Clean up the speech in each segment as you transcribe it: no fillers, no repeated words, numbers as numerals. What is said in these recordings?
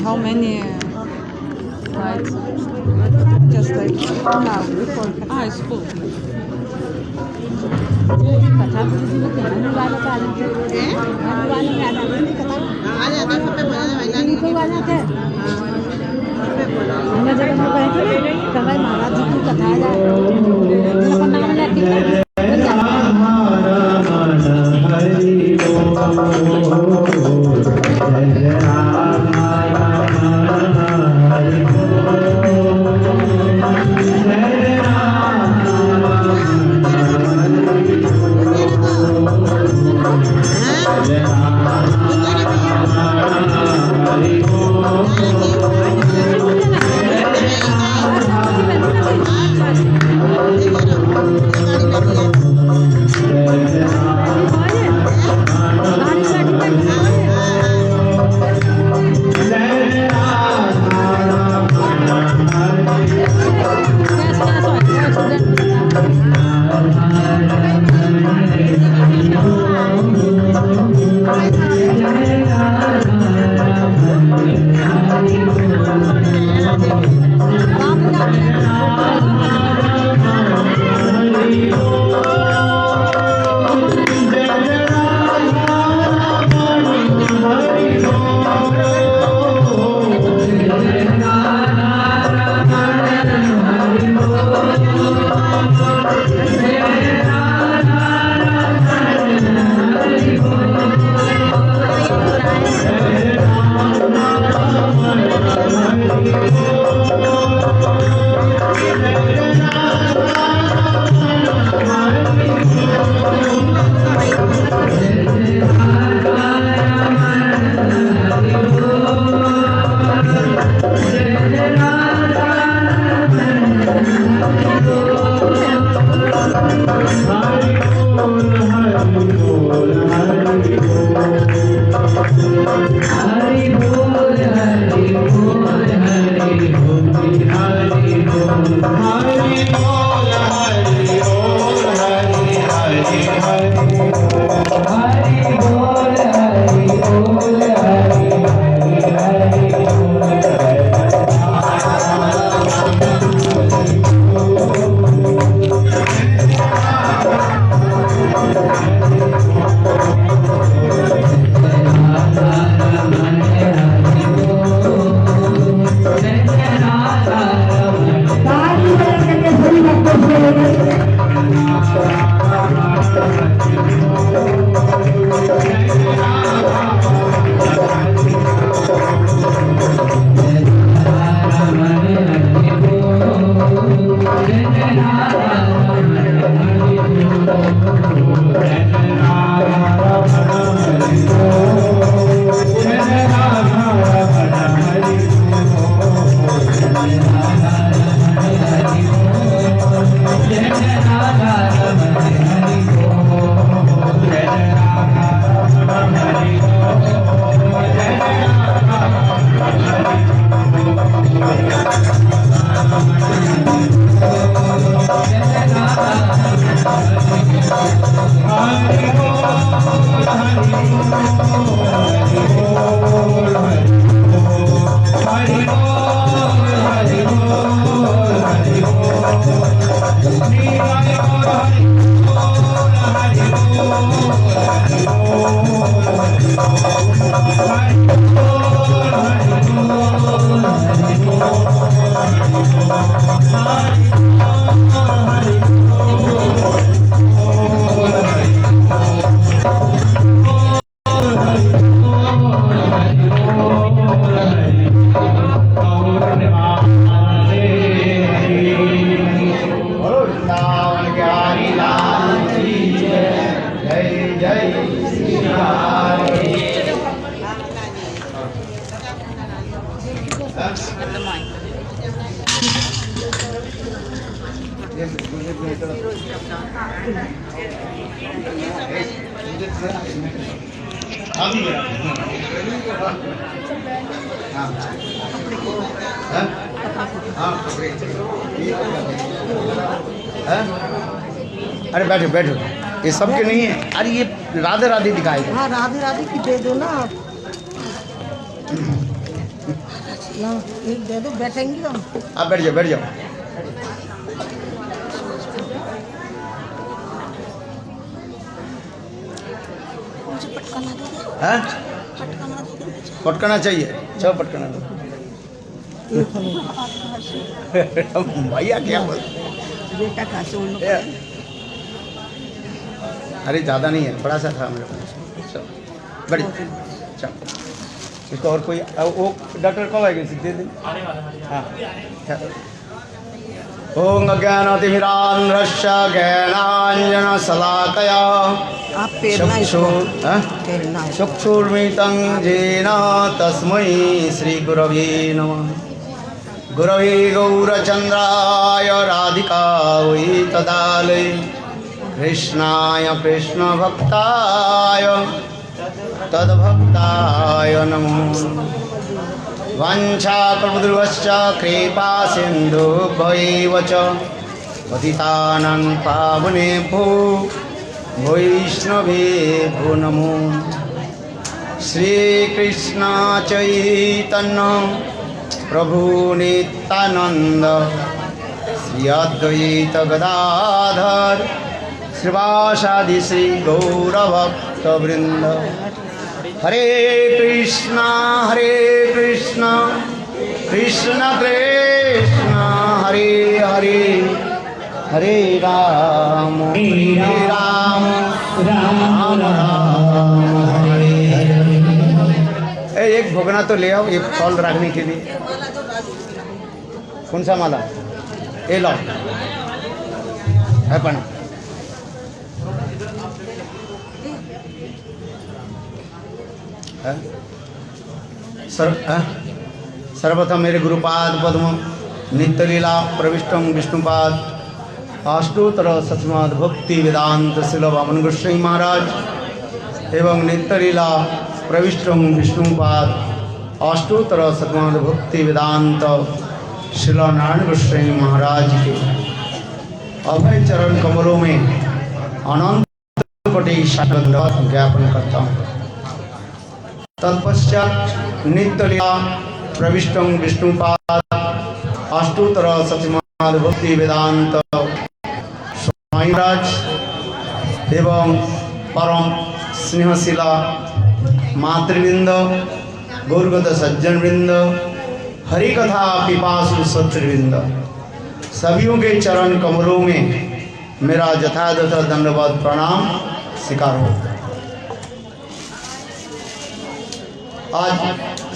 How many lights? Just like now, before. Ah, it's full. महाराज जी की कथा नाम लेती Hare Get the mic. अरे बैठो बैठो, ये सबके नहीं है। अरे ये राधे राधे दिखाएगा। हाँ राधे राधे की दे दो ना आप। ना एक दे दो, बैठेंगे हम। आप बैठ जाओ बैठ जाओ। मुझे पटकाना दो, हैं? पटकाना दो मुझे। पटकना चाहिए, चलो पटकना दो। भैया क्या बोल, बेटा कहाँ से उन ए, अरे ज़्यादा नहीं है, थोड़ा सा था मेरे पास। चलो बड़ी चलो, इसको और कोई वो डॉक्टर कब आएगी? सीधे दिन। हाँ ओम अज्ञानतिमिरान्ध्रस्य ज्ञानाञ्जनशलाकया आप पेरना इसको, पेरना है। चक्षुर्मितं येन तस्मै श्रीगुरवे नमः। गुरवे गौरचन्द्राय राधिकायै तदालये कृष्णाय कृष्णभक्ताय तद्भक्ताय नमो। वाञ्छाकल्पतरुश्च कृपा सिन्धुभ्यैव च पतितानां पावनेभ्यो वैष्णवेभ्यो नमो। श्रीकृष्ण चैतन्य प्रभु नित्यानंद श्री अद्वैत गदाधर श्रीवासादि श्री गौरभक्तवृंद। हरे कृष्णा कृष्ण कृष्ण हरे हरे, हरे राम राम राम हरे हरे। एक भोगना तो ले आओ, एक फल रखने के लिए। कौन सा माला? ये लो है पना। सर्वप्रथम मेरे गुरुपाद पद्म नित्यलीला प्रविष्टम विष्णुपाद अष्टोत्तर सचमाद भक्ति वेदांत शिल वामन गोस्वामी महाराज एवं नित्यलीला प्रविष्टम विष्णुपाद अष्टोत्तर सचमाद भक्ति वेदांत शिल नारायण गोस्वामी महाराज के अभय चरण कमलों में अनंत कोटि साधुवाद ज्ञापन करता हूँ। तत्पश्चात नित्यलीला प्रविष्टम विष्णुपाद अष्टोत्तर सचमाद भक्ति वेदांत स्वामी महाराज एवं परम स्नेहशिला मातृवृंद गौरगत सज्जनवृंद हरिकथा पिपासु सत्रवृंद सभियों के चरण कमलों में मेरा यथायथ दंडवत प्रणाम स्वीकार हो। आज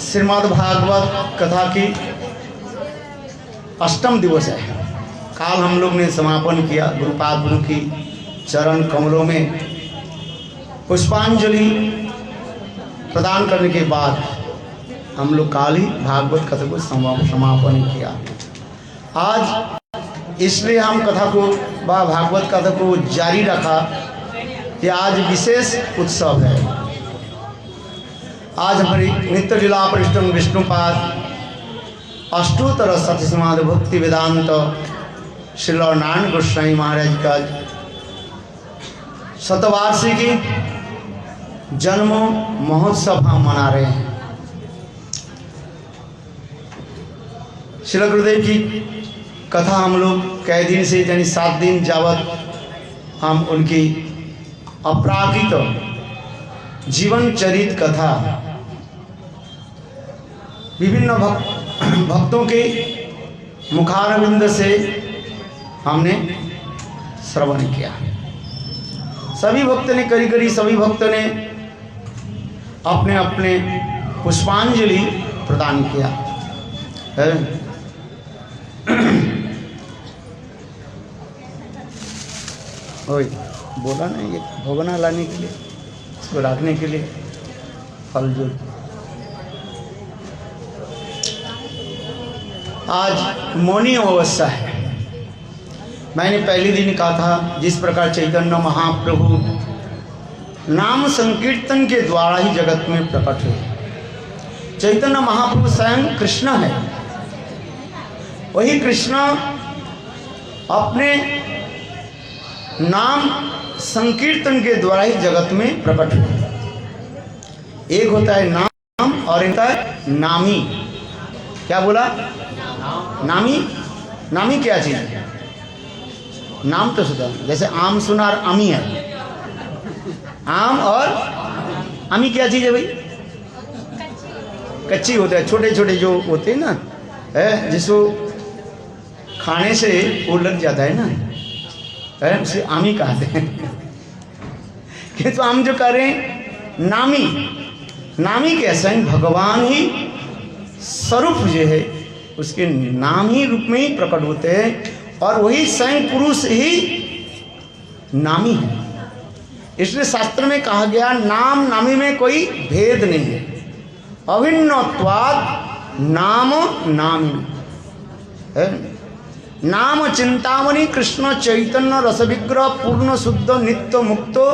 श्रीमद् भागवत कथा की अष्टम दिवस है। काल हम लोग ने समापन किया गुरुपाद गुरु की चरण कमलों में पुष्पांजलि प्रदान करने के बाद हम लोग काल ही भागवत कथा को समापन किया। आज इसलिए हम कथा को भागवत कथा को जारी रखा कि आज विशेष उत्सव है। आज हमारी नित्य लीला परिष्टम विष्णुपाद अष्टोत्तर सतसमाद भक्ति वेदांत श्री नारायण गोस्वामी महाराज का शतवार्षिकी जन्म महोत्सव हम मना रहे हैं। श्री गुरुदेव की कथा हम लोग कई दिन से यानी 7 दिन जावत हम उनकी अपराकृत जीवन चरित कथा विभिन्न भक्तों के मुखारविंद से हमने श्रवण किया। सभी भक्त ने करी सभी भक्तों ने अपने अपने पुष्पांजलि प्रदान किया है। ओए बोला ना ये भोगना लाने के लिए, इसको रखने के लिए फल जो आज मौनी अवस्था है। मैंने पहले दिन कहा था जिस प्रकार चैतन्य महाप्रभु नाम संकीर्तन के द्वारा ही जगत में प्रकट हुए। चैतन्य महाप्रभु स्वयं कृष्ण है, वही कृष्ण अपने नाम संकीर्तन के द्वारा ही जगत में प्रकट हुए। एक होता है नाम और एक होता है नामी। क्या बोला? नामी। नामी क्या चीज है? नाम तो सुना, जैसे आम सुना और अमी है। आम और अमी क्या चीज है भाई? कच्ची होता है, छोटे छोटे जो होते हैं ना, है जिसको खाने से वो लग जाता है ना, है उसे आमी कहते हैं। किंतु हम जो कह रहे हैं नामी, नामी कैसा है? भगवान ही स्वरूप जो है उसके नाम ही रूप में ही प्रकट होते हैं, और वही स्वयं पुरुष ही नामी है। इसलिए शास्त्र में कहा गया नाम नामी में कोई भेद नहीं है, अभिन्नत्वात् नाम नामी है। नाम चिंतामणि कृष्ण चैतन्य रस विग्रह पूर्ण शुद्ध नित्य मुक्तो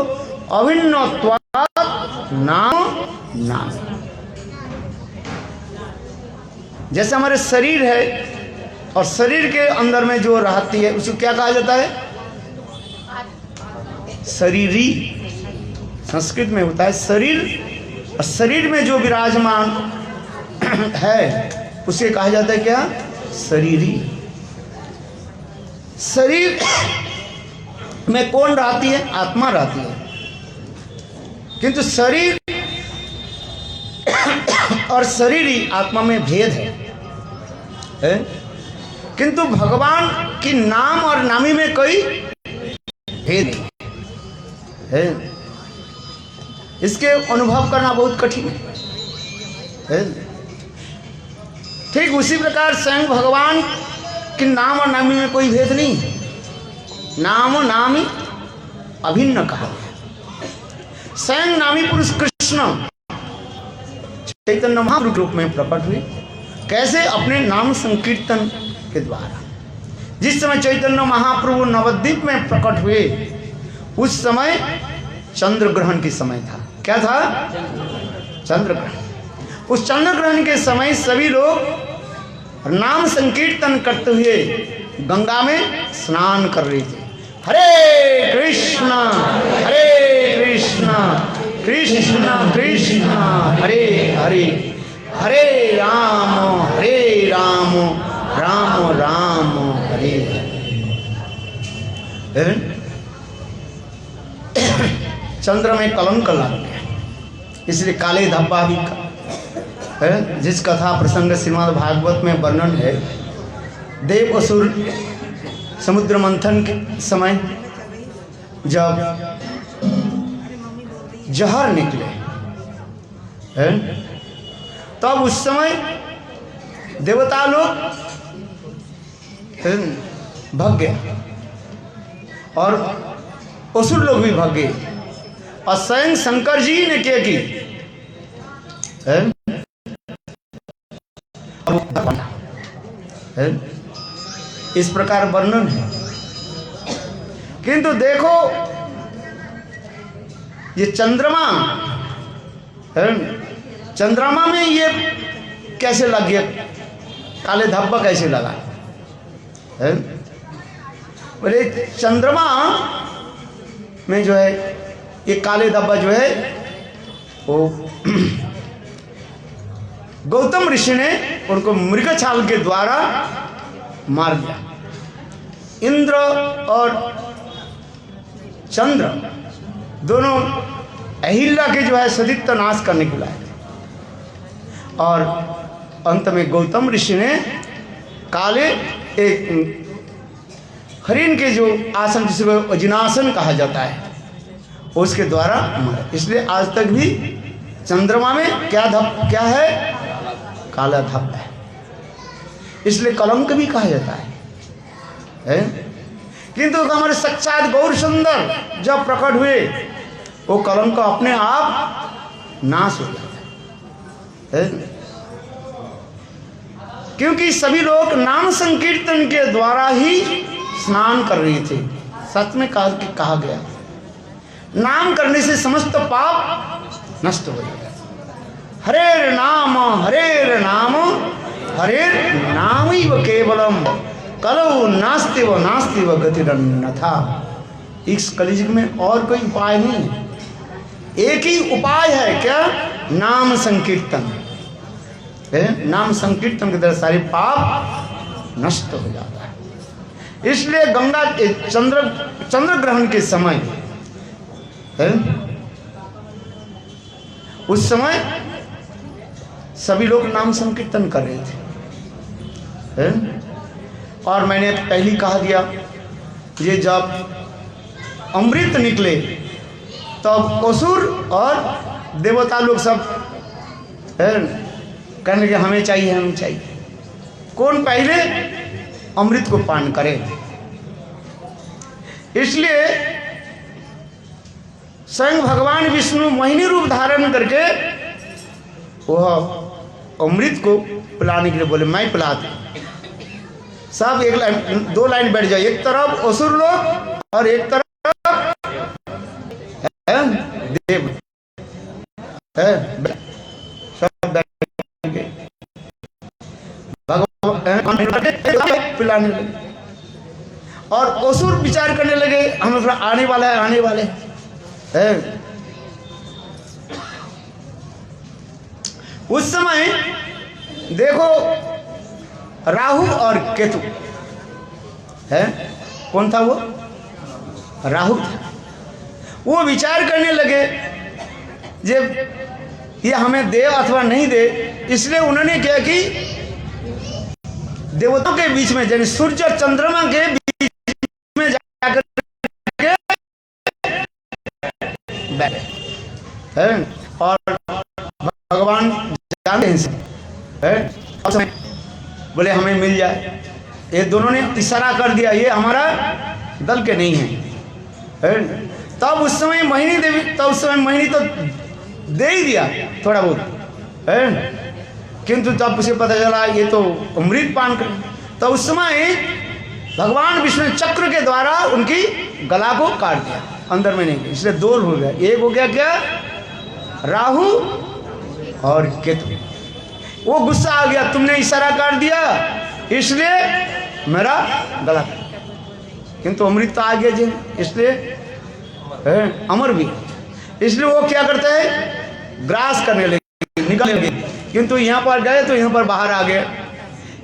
अभिन्नत्वात् नाम नामी। जैसे हमारे शरीर है और शरीर के अंदर में जो रहती है उसको क्या कहा जाता है? शरीरी। संस्कृत में होता है शरीर, और शरीर में जो विराजमान है उसे कहा जाता है क्या? शरीरी। शरीर में कौन रहती है? आत्मा रहती है। किंतु शरीर और शरीरी आत्मा में भेद है? किंतु भगवान की नाम और नामी में कोई भेद नहीं है। इसके अनुभव करना बहुत कठिन है। ठीक उसी प्रकार स्वयं भगवान कि नाम और नामी में कोई भेद नहीं है। नाम और नामी अभिन्न कहा गया। स्वयं नामी पुरुष कृष्ण चैतन्य महाप्रभु रूप में प्रकट हुए। कैसे? अपने नाम संकीर्तन के द्वारा। जिस समय चैतन्य महाप्रभु नवद्वीप में प्रकट हुए उस समय चंद्र ग्रहण के समय था। क्या था? चंद्र ग्रहण। उस चंद्र ग्रहण के समय सभी लोग नाम संकीर्तन करते हुए गंगा में स्नान कर रहे थे। हरे कृष्ण कृष्ण कृष्ण हरे हरे, हरे राम राम राम हरे हरे। चंद्र में कलंक लग गया, इसलिए काले धब्बा भी है। जिस कथा प्रसंग श्रीमद् भागवत में वर्णन है, देव असुर समुद्र मंथन के समय जब जहर निकले है, तब उस समय देवता लोग भाग गए और असुर लोग भी भाग गए, और स्वयं शंकर जी ने क्या की है? इस प्रकार वर्णन है। किंतु देखो ये चंद्रमा है, चंद्रमा में ये कैसे लग गया? काले धब्बा कैसे लगा है? बोले चंद्रमा में जो है ये काले धब्बा जो है वो गौतम ऋषि ने उनको मृग छाल के द्वारा मार दिया। इंद्र और चंद्र दोनों अहिल्या के जो है सदित्व नाश करने को लाए थे, और अंत में गौतम ऋषि ने काले एक हरिण के जो आसन जिसको अजिनासन कहा जाता है उसके द्वारा मारा। इसलिए आज तक भी चंद्रमा में क्या है? काला धब्बा है। इसलिए कलंक भी कहा जाता है? किंतु हमारे साक्षात गौर सुंदर जब प्रकट हुए वो कलंक अपने आप नाश हो जाता है। क्योंकि सभी लोग नाम संकीर्तन के द्वारा ही स्नान कर रहे थे। सच में कहा गया नाम करने से समस्त पाप नष्ट हो जाएगा। हरेर नाम हरेर नाम हरेर नामैव केवलम कलौ नास्ति व गतिरन्यथा। इस कलियुग में और कोई उपाय नहीं है, एक ही उपाय है, क्या? नाम संकीर्तन। नाम संकीर्तन के द्वारा सारे पाप नष्ट हो जाता है। इसलिए गंगा चंद्र ग्रहण के समय उस समय सभी लोग नाम संकीर्तन कर रहे थे। और मैंने पहली कहा दिया, ये जब अमृत निकले तब तो असुर और देवता लोग सब कहने लगे हमें चाहिए, हमें चाहिए। कौन पहले अमृत को पान करे। इसलिए स्वयं भगवान विष्णु मोहिनी रूप धारण करके वह अमृत को पिलाने के लिए बोले मैं पिला दूं। सब एक लाइन, दो लाइन बैठ जाए, एक तरफ असुर लोग और एक तरफ देव सब भगवान पिलाने लगे। और असुर विचार करने लगे हम आने वाला है, आने वाले है। उस समय देखो राहु और केतु है, कौन था वो? राहु था। वो विचार करने लगे जब ये हमें दे अथवा नहीं दे, इसलिए उन्होंने क्या कि देवताओं के बीच में, यानी सूर्य और चंद्रमा के बीच में जाकर के बैठे हैं। और भगवान जानते हैं है, बोले हमें मिल जाए। ये दोनों ने इशारा कर दिया ये हमारा दल के नहीं है। तब उस समय मोहिनी देवी, तब उस समय मोहिनी तो दे ही दिया थोड़ा बहुत है, किंतु जब उसे पता चला ये तो अमृत पान कर, तो उस समय भगवान विष्णु चक्र के द्वारा उनकी गला को काट दिया, अंदर में नहीं, इसलिए दो हो गया। एक हो गया क्या? राहु और केतु। वो गुस्सा आ गया, तुमने इशारा काट दिया इसलिए मेरा गला काट, किंतु अमृत तो आ गया जी, इसलिए अमर भी। इसलिए वो क्या करते हैं? ग्रास करने लगे, निकलने लगे, किंतु यहाँ पर गए तो यहाँ पर बाहर आ गए।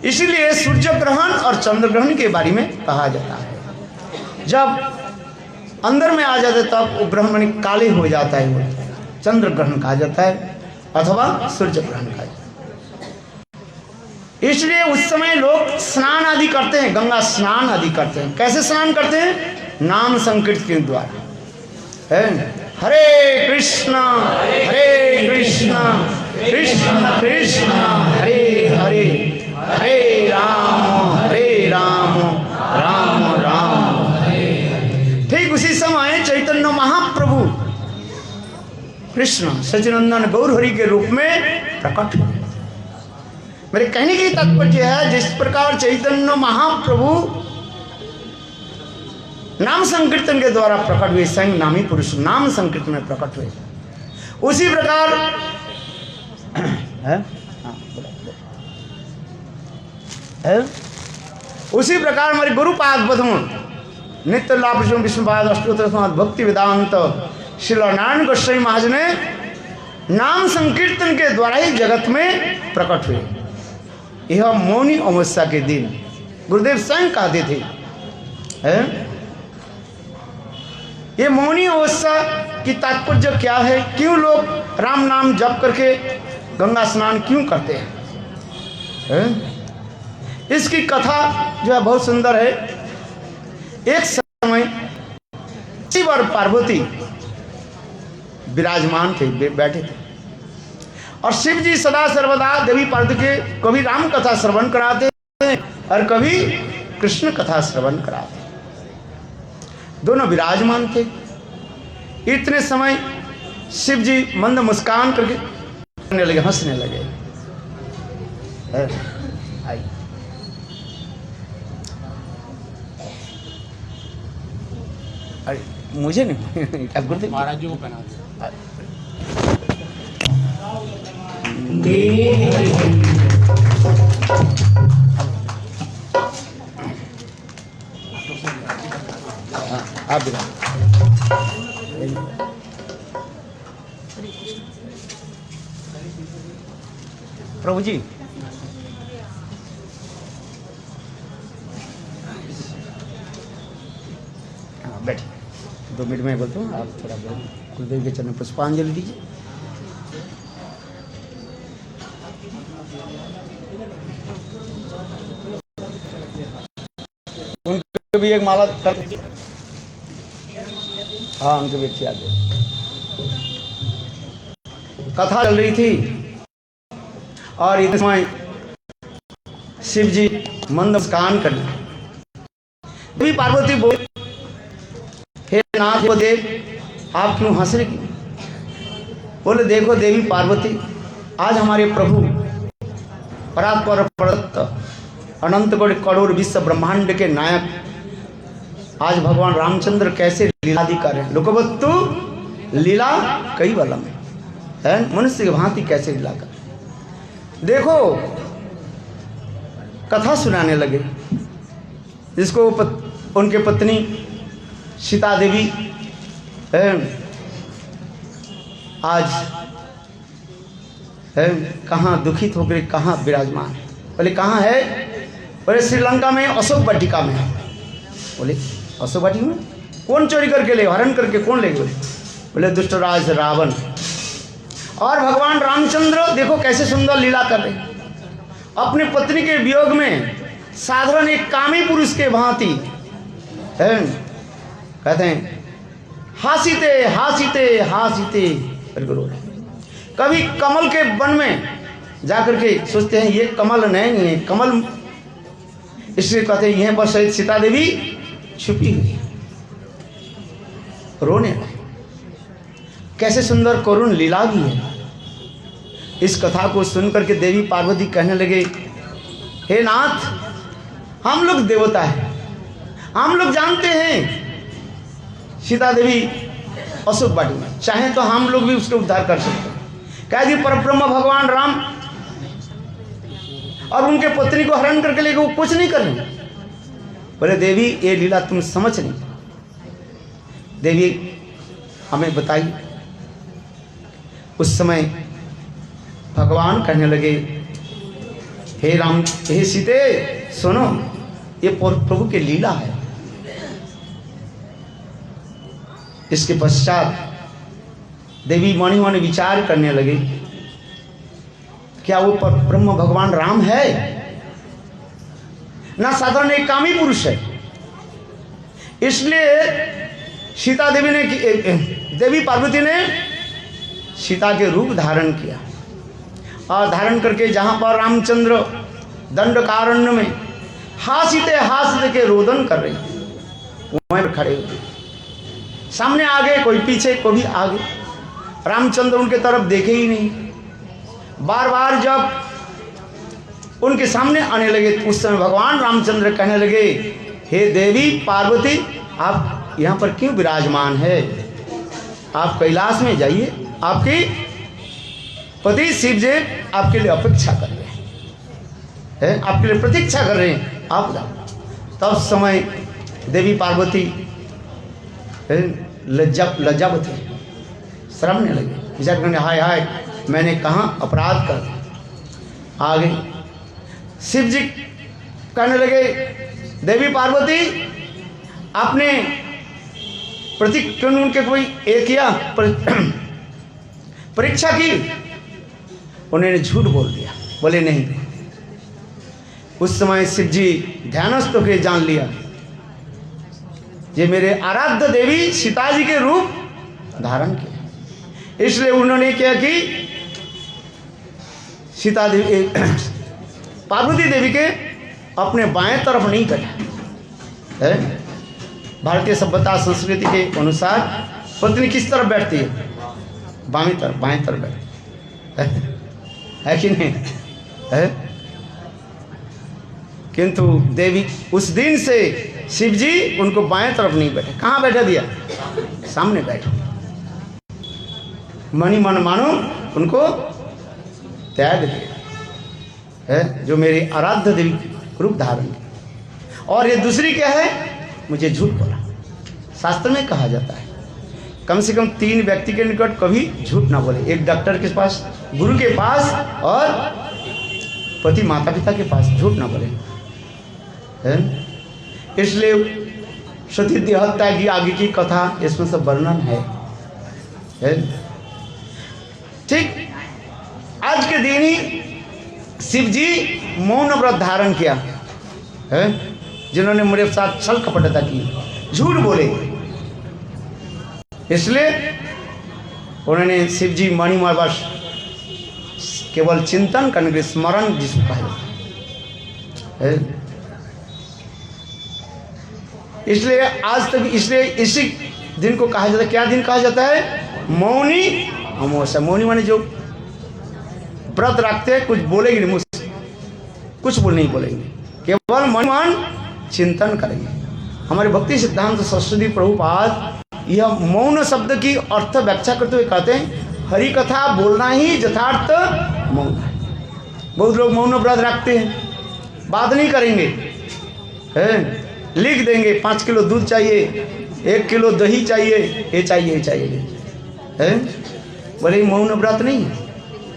इसीलिए सूर्य ग्रहण और चंद्र ग्रहण के बारे में कहा जाता है, जब अंदर में आ जाते तब वो ग्रहण माने काले हो जाता है, वो चंद्र ग्रहण कहा जाता है अथवा सूर्य ग्रहण कहा जाता है। इसलिए उस समय लोग स्नान आदि करते हैं, गंगा स्नान आदि करते हैं। कैसे स्नान करते हैं? नाम संकीर्तन के द्वारा है। हरे कृष्णा कृष्ण कृष्ण हरे हरे, हरे राम राम राम हरे। ठीक उसी समय चैतन्य महाप्रभु कृष्ण सच्चिदानंद गौर हरि के रूप में प्रकट हुए। मेरे कहने की तात्पर्य है, जिस प्रकार चैतन्य महाप्रभु नाम संकीर्तन के द्वारा प्रकट हुए, स्वयं नामी पुरुष नाम संकीर्तन में प्रकट हुए, उसी प्रकार उसी प्रकार हमारे गुरुपाद पद्म नित्य लाभ विष्णुपाद अष्टोत्तर भक्ति वेदांत श्री नारायण गोस्वामी महाराज ने नाम संकीर्तन के द्वारा ही जगत में प्रकट हुए। यह मौनी अमावस्या के दिन गुरुदेव स्वयं कहते थे है? ये मौनी अमावस्या की तात्पर्य क्या है? क्यों लोग राम नाम जप करके गंगा स्नान क्यों करते हैं? इसकी कथा जो है बहुत सुंदर है। एक समय शिव और पार्वती विराजमान थे, बैठे थे, और शिव जी सदा सर्वदा देवी पार्वती के कभी राम कथा श्रवण कराते और कभी कृष्ण कथा श्रवण कराते, दोनों विराजमान थे। इतने समय शिव जी मंद मुस्कान करके लगे, हंसने लगे। अरे मुझे नहीं अब गुरुदेव महाराज जी को पहना दिया। आप भी प्रभु जी बैठिए 2 मिनट में बोलता हूँ, आप थोड़ा गुरुदेव के चरण पुष्पांजलि दीजिए। उनके भी एक माला कर, हाँ उनके भी अच्छी याद है। कथा चल रही थी और इस समय शिव जी मंद मुस्कान करने, देवी पार्वती बोल, हे नाथ वो देव आप क्यों हंस रही? बोले देखो देवी पार्वती, आज हमारे प्रभु परात्पर प्रदत्त अनंत करोड़ विश्व ब्रह्मांड के नायक आज भगवान रामचंद्र कैसे लीलादि कर रहे हैं। लोकवत्तु लीला कई बलम है, मनुष्य की भांति कैसे लीला कर। देखो कथा सुनाने लगे, जिसको उनके पत्नी सीता देवी आज कहाँ दुखित होकर कहाँ विराजमान, बोले कहाँ है? बोले श्रीलंका में अशोक वाटिका में। बोले अशोक वाटिका में कौन चोरी करके ले, हरण करके कौन ले गए? बोले दुष्टराज रावण। और भगवान रामचंद्र देखो कैसे सुंदर लीला कर रहे, अपने पत्नी के वियोग में साधारण एक कामी पुरुष के भांति कहते हैं हासीते हासीते हासीते करके रो रहे। कभी कमल के वन में जाकर के सोचते हैं ये कमल नहीं है, कमल इसलिए कहते हैं यहीं पर शहीद सीता देवी छुपी हुई, रोने लगे। कैसे सुंदर करुण लीला भी है। इस कथा को सुनकर के देवी पार्वती कहने लगे, हे नाथ हम लोग देवता हैं, हम लोग जानते हैं सीता देवी अशोक वाटिका में, चाहे तो हम लोग भी उसके उद्धार कर सकते हैं। कह दी परब्रह्म भगवान राम और उनके पत्नी को हरण करके लेके वो कुछ नहीं कर रहे। बोले देवी ये लीला तुम समझ नहीं। देवी हमें बताई। उस समय भगवान कहने लगे, हे राम हे सीते सुनो, ये प्रभु की लीला है। इसके पश्चात देवी मणि मन विचार करने लगे, क्या वो ब्रह्म भगवान राम है? ना साधारण एक कामी पुरुष है। इसलिए सीता देवी ने देवी पार्वती ने सीता के रूप धारण किया और धारण करके जहां पर रामचंद्र दंडकारण्य में हासीते हासीते के रोदन कर रहे, वहीं पर खड़े हुए, सामने आगे कोई पीछे कोई आगे, रामचंद्र उनके तरफ देखे ही नहीं। बार बार जब उनके सामने आने लगे तो उस समय भगवान रामचंद्र कहने लगे, हे देवी पार्वती आप यहाँ पर क्यों विराजमान है? आप कैलाश में जाइए, आपके पति शिव जी आपके लिए अपेक्षा कर रहे हैं, आपके लिए प्रतीक्षा कर रहे हैं, आप जाओ। तब समय देवी पार्वती लज्जावती शर्मने लगे, विचार करने हाय हाय मैंने कहाँ अपराध कर दिया। आगे शिव जी कहने लगे, देवी पार्वती आपने प्रतिक्रिया उनके कोई एक किया परीक्षा की? उन्होंने झूठ बोल दिया, बोले नहीं। उस समय शिव जी ध्यानस्थ होकर जान लिया ये मेरे आराध्य देवी सीता जी के रूप धारण किया। इसलिए उन्होंने क्या कि सीता देवी पार्वती देवी के अपने बाएं तरफ नहीं कटा। भारतीय सभ्यता संस्कृति के अनुसार पत्नी किस तरफ बैठती है? बाएं तरफ बैठती है कि नहीं है? किंतु देवी उस दिन से शिव जी उनको बाएं तरफ नहीं बैठे, कहाँ बैठा दिया? सामने बैठे। मणि मन मानो उनको त्याग दिया है, जो मेरी आराध्य देवी रूप धारण की। और ये दूसरी क्या है? मुझे झूठ बोला। शास्त्र में कहा जाता है कम से कम 3 व्यक्ति के निकट कभी झूठ ना बोले। एक डॉक्टर के पास, गुरु के पास, और पति माता पिता के पास झूठ ना बोले है। इसलिए सती हत्या की आगे की कथा इसमें सब वर्णन है। ठीक आज के दिन ही शिव जी मौन व्रत धारण किया है, जिन्होंने मेरे साथ छल कपटता की, झूठ बोले। इसलिए उन्होंने शिव जी मणिमय बस केवल चिंतन करने के स्मरण जिसको कहा जाता है। इसलिए आज तक, इसलिए इसी दिन को कहा जाता है, क्या दिन कहा जाता है? मौनी अमावस्या। मौनी माने जो व्रत रखते हैं, कुछ बोलेंगे नहीं, मुझसे कुछ नहीं बोलेंगे, केवल मन चिंतन करेंगे। हमारे भक्ति सिद्धांत सरस्वती प्रभुपाद यह मौन शब्द की अर्थ व्याख्या करते हुए कहते हैं, हरि कथा बोलना ही यथार्थ मौन है। बहुत लोग मौन व्रत रखते हैं, बात नहीं करेंगे, लिख देंगे 5 किलो दूध चाहिए, 1 किलो दही चाहिए, ये चाहिए, ये चाहिए, बोले मौन व्रत नहीं है।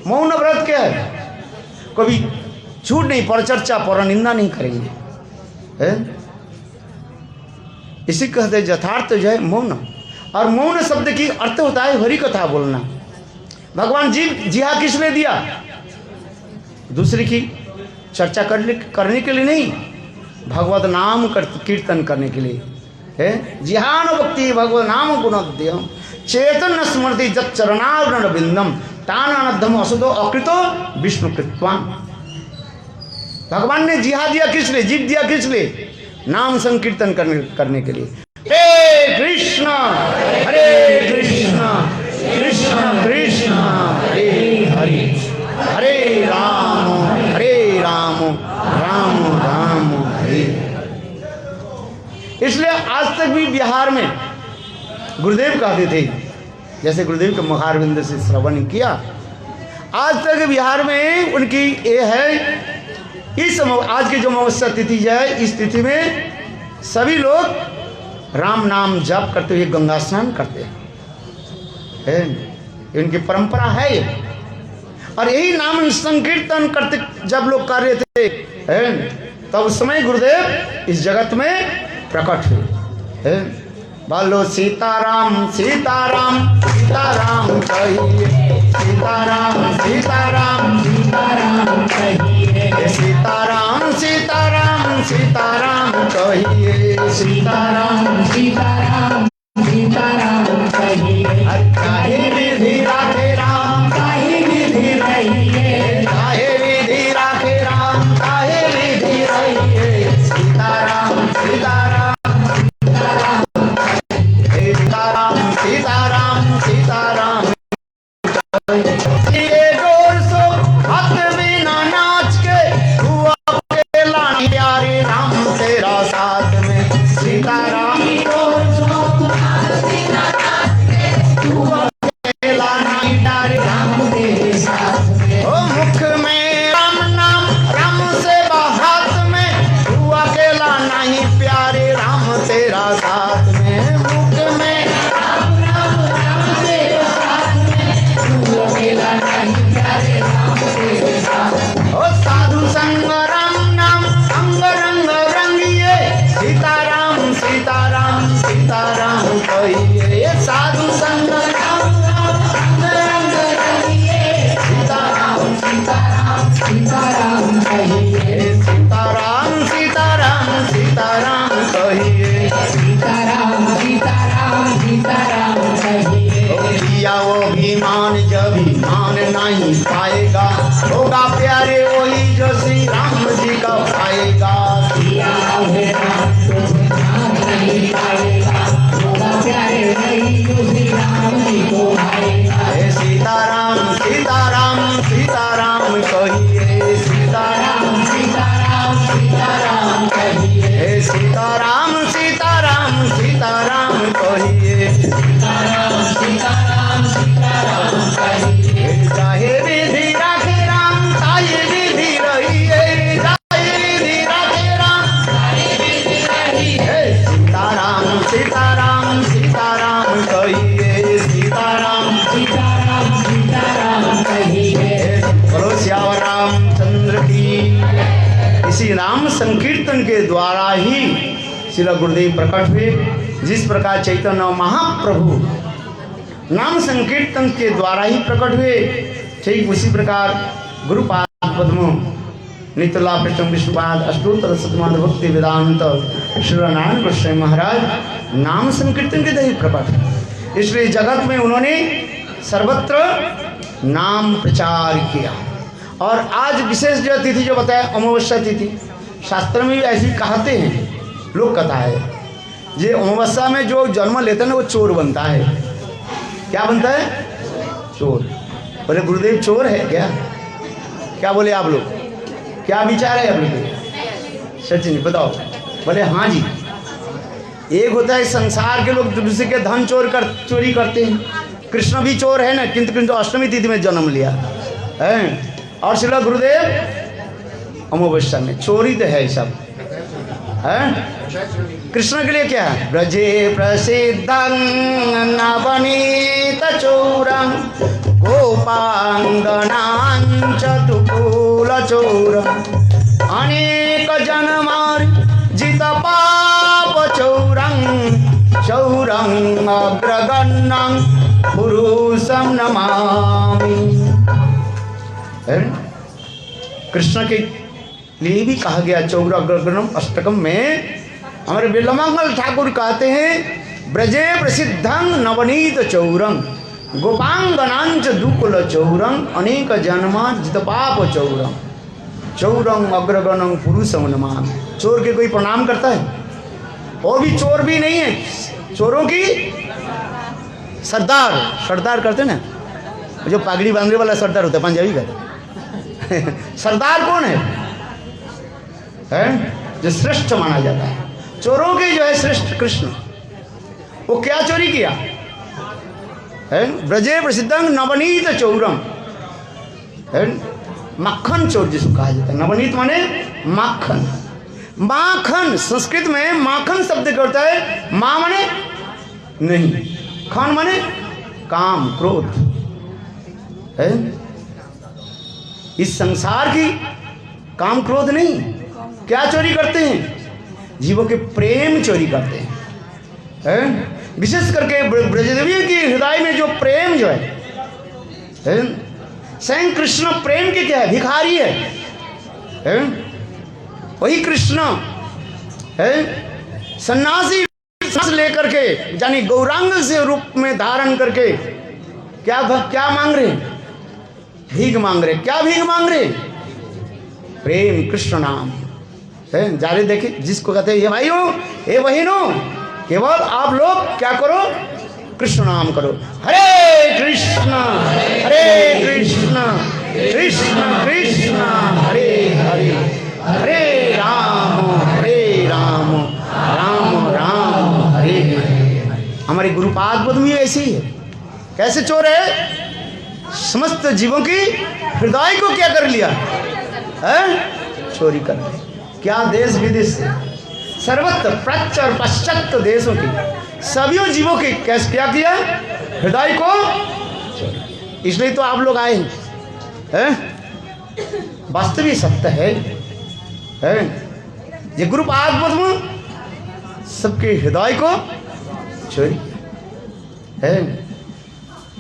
मौन व्रत क्या है? कभी झूठ नहीं, परचर्चा, पर निंदा नहीं करेंगे, इसी कहते यथार्थ जो है मौन। और मौन शब्द की अर्थ होता है हरि कथा बोलना। भगवान जी जिहा किस लिए दिया? दूसरे की चर्चा करने के लिए नहीं, भगवत नाम कीर्तन करने के लिए है। जिहान भक्ति भगवत नाम गुणोद्यम चेतन स्मृति जत चरणार्णन बिंदम तानानद्धम असुदो अकृतो विष्णु कृत्वाम। भगवान ने जिहा दिया किस लिए? जीव दिया किस लिए? नाम संकीर्तन करने के लिए। हे कृष्ण हरे कृष्ण कृष्ण कृष्ण हरे हरे, हरे राम राम राम हरे। इसलिए आज तक भी बिहार में गुरुदेव कहते थे, जैसे गुरुदेव के मुखारविंद से श्रवण किया, आज तक बिहार में उनकी ये है। इस आज की जो अमावस्या तिथि है, इस तिथि में सभी लोग राम नाम जप करते हुए गंगा स्नान करते हैं, इनकी परंपरा है ये। और यही नाम संकीर्तन करते जब लोग कर रहे थे, तब उस समय गुरुदेव इस जगत में प्रकट हुए। बोलो सीताराम सीताराम सीताराम कहिए, सीताराम सीताराम सीताराम कहिए, सीताराम सीताराम सीताराम कहिए, सीताराम सीताराम सीताराम कहिए। काहे विधि राखे राम, काहे विधि रहिए, काहे विधि राखे राम, काहे विधि रहिए, सीताराम सीताराम सीताराम सीताराम। ये जोर सो हाथ बिना नाच के हुआ के लाने यारे राम तेरा साथ में, सीताराम जोर सो हाथ बिना नाच के हुआ नाम संकीर्तन के द्वारा ही श्री गुरुदेव प्रकट हुए। जिस प्रकार चैतन्य महाप्रभु नाम संकीर्तन के द्वारा ही प्रकट हुए, ठीक उसी प्रकार गुरुपाद पद्म नित्यला कृष्ण विष्णुपाद अष्टोत्तर शतमान भक्ति वेदांत श्री नारायण गोस्वामी महाराज नाम संकीर्तन के द्वारा ही प्रकट। इसलिए जगत में उन्होंने सर्वत्र नाम प्रचार किया। और आज विशेष जो तिथि जो बताया अमावस्या तिथि, शास्त्र में भी ऐसी कहते हैं, लोक कथा है, ये अमावस्या में जो जन्म लेते हैं ना वो चोर बनता है। क्या बनता है? चोर। बोले गुरुदेव चोर है क्या? क्या बोले आप लोग? क्या विचार है आप लोग? सच नहीं बताओ। बोले हाँ जी, एक होता है संसार के लोग दूसरे के धन चोरी करते हैं। कृष्ण भी चोर है ना, किंतु अष्टमी तिथि में जन्म लिया है। और श्रील गुरुदेव अमावस्या में चोरी तो है सब है। कृष्ण के लिए क्या है? ब्रजे प्रसिद्धं नवनीत चोरं गोपांगनांच तुकुल चोरं अनेक जन्मार्जित पाप चोरं चौरं अग्रगण्यं पुरुषं नमामि। कृष्ण के लिए भी कहा गया चौर अग्रगण्यम अष्टकम में। हमारे बिल्वमंगल ठाकुर कहते हैं ब्रजे प्रसिद्धं नवनीत चौरं गोपांगनांच दुकुल चौरं अनेक जन्मार्जित पाप चौरं चौरं अग्रगण्यं पुरुषं नमामि। चोर के कोई प्रणाम करता है? और भी चोर भी नहीं है, चोरों की सरदार करते ना, जो पगड़ी बांधने वाला सरदार होता है पंजाबी का। सरदार कौन है? जो श्रेष्ठ माना जाता है चोरों के, जो है श्रेष्ठ कृष्ण। वो क्या चोरी किया है? ब्रजे प्रसिद्धं नवनीत चौरम है, मक्खन चोर जिसको कहा जाता है। नवनीत माने माखन। माखन संस्कृत में माखन शब्द का होता है। माँ माने नहीं, खान माने काम क्रोध है। इस संसार की काम क्रोध नहीं, क्या चोरी करते हैं? जीवों के प्रेम चोरी करते हैं। विशेष करके ब्रजदेवी के हृदय में जो प्रेम जो है, स्वयं कृष्ण प्रेम के क्या है? भिखारी है। वही कृष्ण है सन्यासी लेकर के, यानी गौरांग से रूप में धारण करके क्या मांग रहे? भीख मांग रहे। क्या भीख मांग रहे? प्रेम कृष्ण नाम है। जारे देखे जिसको कहते हैं ये भाइयों ये बहनों, केवल आप लोग क्या करो? कृष्ण नाम करो। हरे कृष्ण कृष्ण कृष्ण हरे हरे, हरे राम राम राम हरे हरे। हमारे गुरुपाद पद्म भी ऐसे ही है। कैसे चोर है? समस्त जीवों की हृदय को क्या कर लिया है? चोरी कर लिया। क्या देश विदेश से सर्वत्र प्राच्य और पाश्चात्य देशों की सभी जीवों के कैसे क्या किया? हृदय को। इसलिए तो आप लोग आए हैं। वास्तविक सत्य है। ये गुरुपाद पद्म सबके हृदय को चोरी है।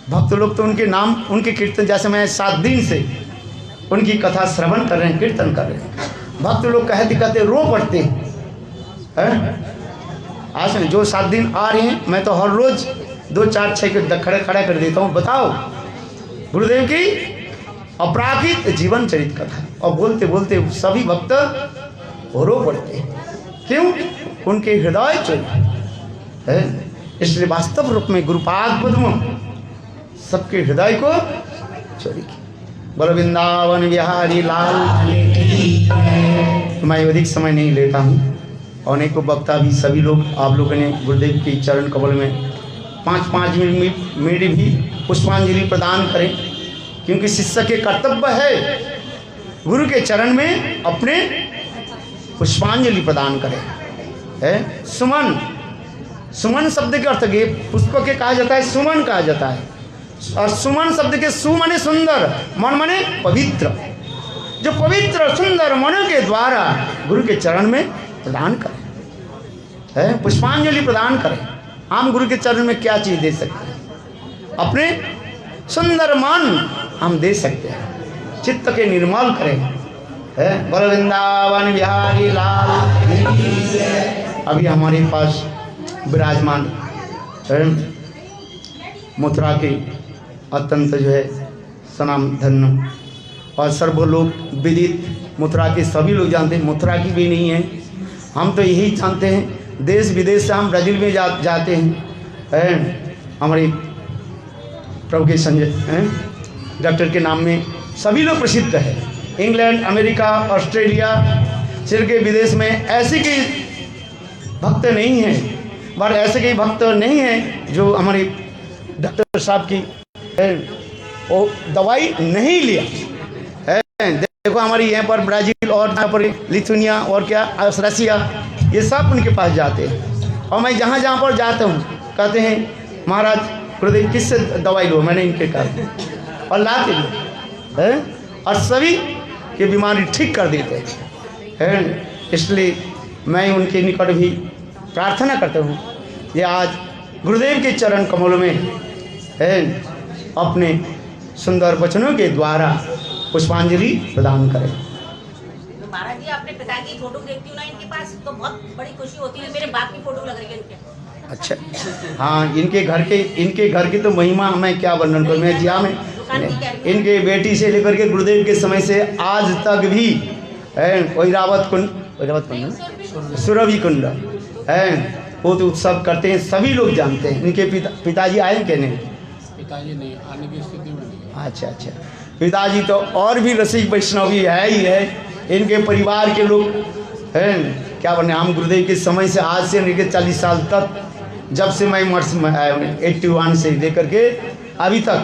भक्त लोग तो उनके नाम उनके कीर्तन, जैसे मैं 7 दिन से उनकी कथा श्रवण कर रहे हैं, कीर्तन कर रहे हैं। भक्त लोग कहते रो पड़ते हैं। आज जो 7 दिन आ रहे हैं, मैं तो हर रोज 2 4 6 के खड़ा कर देता हूँ। बताओ गुरुदेव की अपराकित जीवन चरित कथा, और बोलते बोलते सभी भक्त रो पड़ते हैं। क्यों? उनके हृदय चोरी है। इसलिए वास्तव रूप में गुरुपाद पद्म सबके हृदय को चोरी की। बोलो वृंदावन बिहारी लाल। तो मैं अधिक समय नहीं लेता हूँ। अनेकों वक्ता भी सभी लोग आप लोगों ने गुरुदेव के चरण कमल में 5-5 मिनट भी पुष्पांजलि प्रदान करें, क्योंकि शिष्य के कर्तव्य है गुरु के चरण में अपने पुष्पांजलि प्रदान करें। है सुमन। सुमन शब्द के अर्थ के पुष्प के कहा जाता है, सुमन कहा जाता है। और सुमन शब्द के सु माने सुंदर, मन माने पवित्र। जो पवित्र सुंदर मनों के द्वारा गुरु के चरण में प्रदान करें, है पुष्पांजलि प्रदान करें। हम गुरु के चरण में क्या चीज़ दे सकते हैं? अपने सुंदर मन हम दे सकते हैं, चित्त के निर्मल करें, है बोलो वृंदावन बिहारी लाल। अभी हमारे पास विराजमान मथुरा के अत्यंत जो है सनाम धन्य और सर्वलोक विदित मथुरा के सभी लोग जानते हैं, मथुरा की भी नहीं है, हम तो यही जानते हैं। देश विदेश से हम ब्राज़ील में जाते हैं, हमारे प्रभु के संजय डॉक्टर के नाम में सभी लोग प्रसिद्ध है। इंग्लैंड, अमेरिका, ऑस्ट्रेलिया, चिर के विदेश में ऐसे कई भक्त नहीं हैं, पर ऐसे कई भक्त नहीं हैं जो हमारे डॉक्टर साहब की वो दवाई नहीं लिया है। देखो हमारी यहाँ पर ब्राज़ील और यहाँ पर लिथुनिया और क्या रसिया, ये सब उनके पास जाते हैं। और मैं जहाँ जहाँ पर जाता हूँ कहते हैं महाराज गुरुदेव किससे दवाई लो, मैंने इनके कहा और लाते हैं और सभी की बीमारी ठीक कर देते हैं। इसलिए मैं उनके निकट भी प्रार्थना करता हूँ ये आज गुरुदेव के चरण कमलों में अपने सुंदर वचनों के द्वारा पुष्पांजलि प्रदान करें। तो महाराज जी अपने पिताजी की फोटो देखती हूँ ना इनके पास तो बहुत बड़ी खुशी होती है। मेरे बाप की फोटो लग रही है इनके। अच्छा, हाँ इनके घर की तो महिमा मैं क्या वर्णन करूँ। मैं जिया में इनके बेटी से लेकर के गुरुदेव के समय से आज तक भी ऐरावत कुंड सुरभि कुंड है वो तो उत्सव करते हैं, सभी लोग जानते हैं। इनके पिताजी आए क्या? नहीं, पिताजी नहीं आने की स्थिति में नहीं। अच्छा, पिताजी तो और भी रसिक वैष्णवी है ही है। इनके परिवार के लोग हैं क्या बने, हम गुरुदेव के समय से आज से लेकर 40 साल तक, जब से मैं मर्स में आया हूँ 81 से लेकर के अभी तक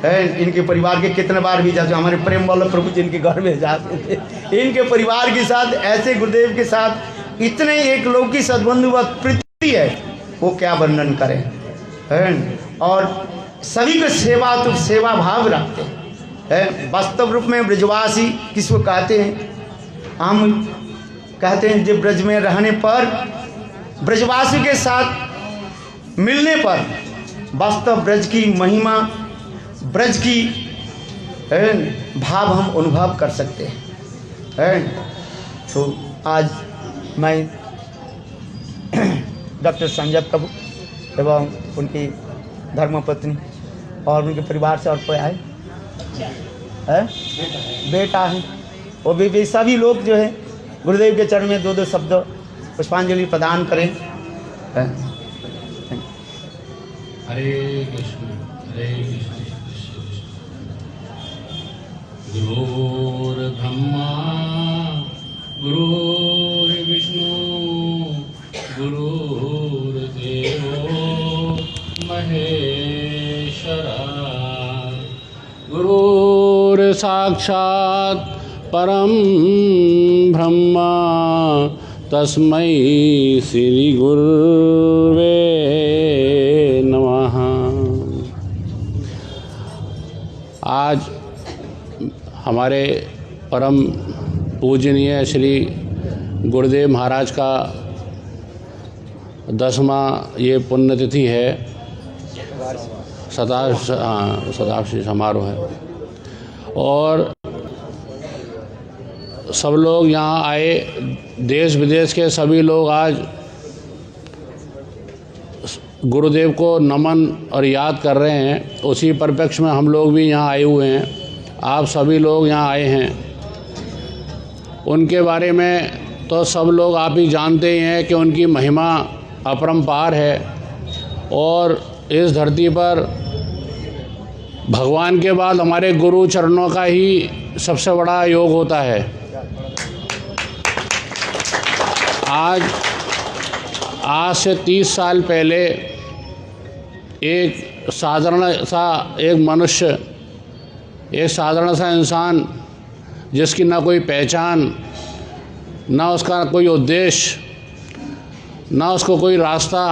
है, इनके परिवार के कितने बार भी जाते। हमारे प्रेम वाला प्रभु जी इनके घर में जाते थे। इनके परिवार के साथ ऐसे गुरुदेव के साथ इतने एक लौकिक सद्बंधु व प्रीति है वो क्या वर्णन करें है। और सभी को सेवा भाव रखते हैं। वास्तव रूप में ब्रजवासी किसको कहते हैं? हम कहते हैं जब ब्रज में रहने पर, ब्रजवासी के साथ मिलने पर वास्तव ब्रज की महिमा, ब्रज की भाव हम अनुभव कर सकते हैं। तो आज मैं डॉक्टर संजय प्रभु एवं उनकी धर्मपत्नी और उनके परिवार से और कोई आए बेटा है वो भी सभी लोग जो है गुरुदेव के चरण में 2-2 शब्द पुष्पांजलि प्रदान करें। हरे कृष्ण गुरुर्ब्रह्मा गुरुर्विष्णु गुरुर्देवो महेश्वरा गुरुर्साक्षात् परम ब्रह्मा तस्मै श्री गुरुवे नमः। आज हमारे परम पूजनीय श्री गुरुदेव महाराज का 10वां ये पुण्यतिथि है, शताब्दी समारोह है। और सब लोग यहाँ आए, देश विदेश के सभी लोग आज गुरुदेव को नमन और याद कर रहे हैं। उसी परिप्रेक्ष्य में हम लोग भी यहाँ आए हुए हैं, आप सभी लोग यहाँ आए हैं। उनके बारे में तो सब लोग आप ही जानते ही हैं कि उनकी महिमा अपरंपार है। और इस धरती पर भगवान के बाद हमारे गुरु चरणों का ही सबसे बड़ा योग होता है। आज से 30 साल पहले एक साधारण सा एक मनुष्य, एक साधारण सा इंसान जिसकी ना कोई पहचान, ना उसका कोई उद्देश्य, ना उसको कोई रास्ता,